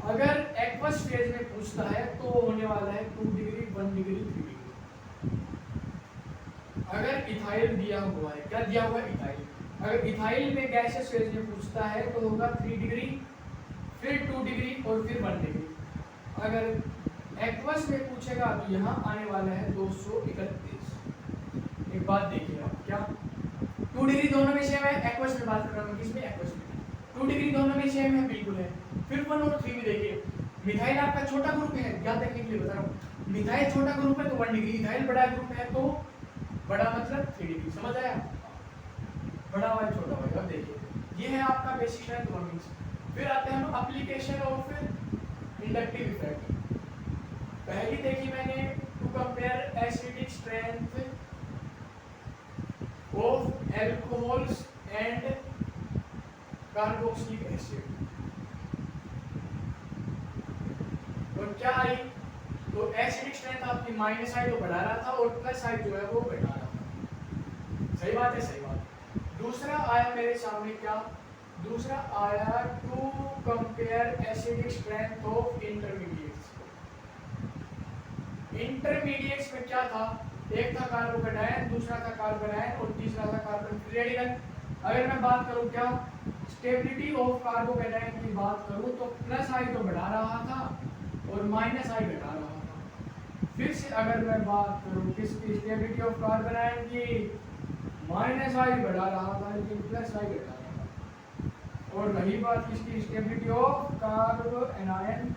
अगर एक्वस फेज में पूछता है तो होने वाला है 2 डिग्री, 1 डिग्री, 3 डिग्री। अगर इथाइल दिया हुआ है, क्या दिया हुआ है, इथाइल, अगर इथाइल में गैसियस फेज में पूछता है तो होगा 3 डिग्री, फिर 2 डिग्री और फिर 1 डिग्री। अगर एक्वस में पूछेगा तो यहाँ आने वाला है 231। एक बात देखिए आप, क्या 2 डिग्री दोनों में सेम है, एक्वस में बात कर रहा हूँ, किसमें, एक्वस में 2 डिग्री दोनों में सेम है, बिल्कुल है। फिर 1 और 3 भी देखिए, मिथाइल आपका छोटा ग्रुप है, क्या देखने के लिए बता रहा हूँ, मिथाइल छोटा ग्रुप है तो 1 डिग्री, इथाइल बड़ा ग्रुप है तो बड़ा मतलब 3 डिग्री, समझ आया, बड़ा वाला छोटा वाला। अब देखिए ये है आपका बेसिक स्ट्रेंथ बॉन्डिंग्स। फिर आते हैं हम एप्लीकेशन ऑफ इंडक्टिव इफेक्ट। पहली देखी मैंने to compare acidic strength of alcohols and carboxylic acid, और क्या आई, तो एसिडिक स्ट्रेंथ आपकी माइनस आई तो बढ़ा रहा था, और प्लस आई जो है वो घटा रहा था। सही बात है, सही बात। दूसरा आया मेरे सामने, क्या दूसरा आया, to compare acidic strength of intermediates. Intermediates में क्या था, एक था कार्बोकेटायन, दूसरा था कार्बोनायन और तीसरा था कार्बन रेडिकल। अगर मैं बात करूँ क्या स्टेबिलिटी ऑफ कार्बोकेटाइन की बात करूँ तो प्लस आई तो बढ़ा रहा था और माइनस आई घटा रहा था। फिर से अगर मैं बात करूँ किसकी स्टेबिलिटी ऑफ कार्बोनाइन की, माइनस आई बढ़ा रहा था लेकिन प्लस आई घटा रहा था। और रही बात किसकी स्टेबिलिटी ऑफ कार्बोनाइन,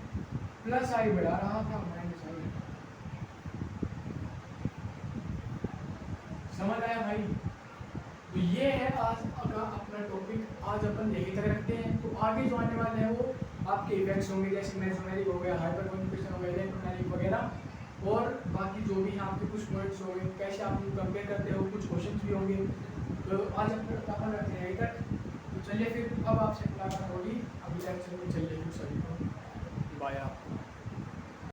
प्लस आई बढ़ा रहा था माइनस आई घटा। समझ आया भाई? तो ये है आज का अपना टॉपिक, आज अपन यही तक रखते हैं। तो आगे जो आने वाले हैं वो आपके इफेक्ट्स होंगे, जैसे मेसोमेरिक हो गया, हाइपरकॉन्जुगेशन हो गया, इलेक्ट्रोमैग्नेटिक वगैरह, और बाकी जो भी यहाँ पे कुछ पॉइंट्स होंगे, कैसे आप कंपेयर करते हो, कुछ क्वेश्चंस भी होंगे। तो आज अपन रखते हैं यहीं तक। तो चलिए फिर अब आपसे मुलाकात होगी अगले लेक्चर में। चलिए फिर सभी को बाय।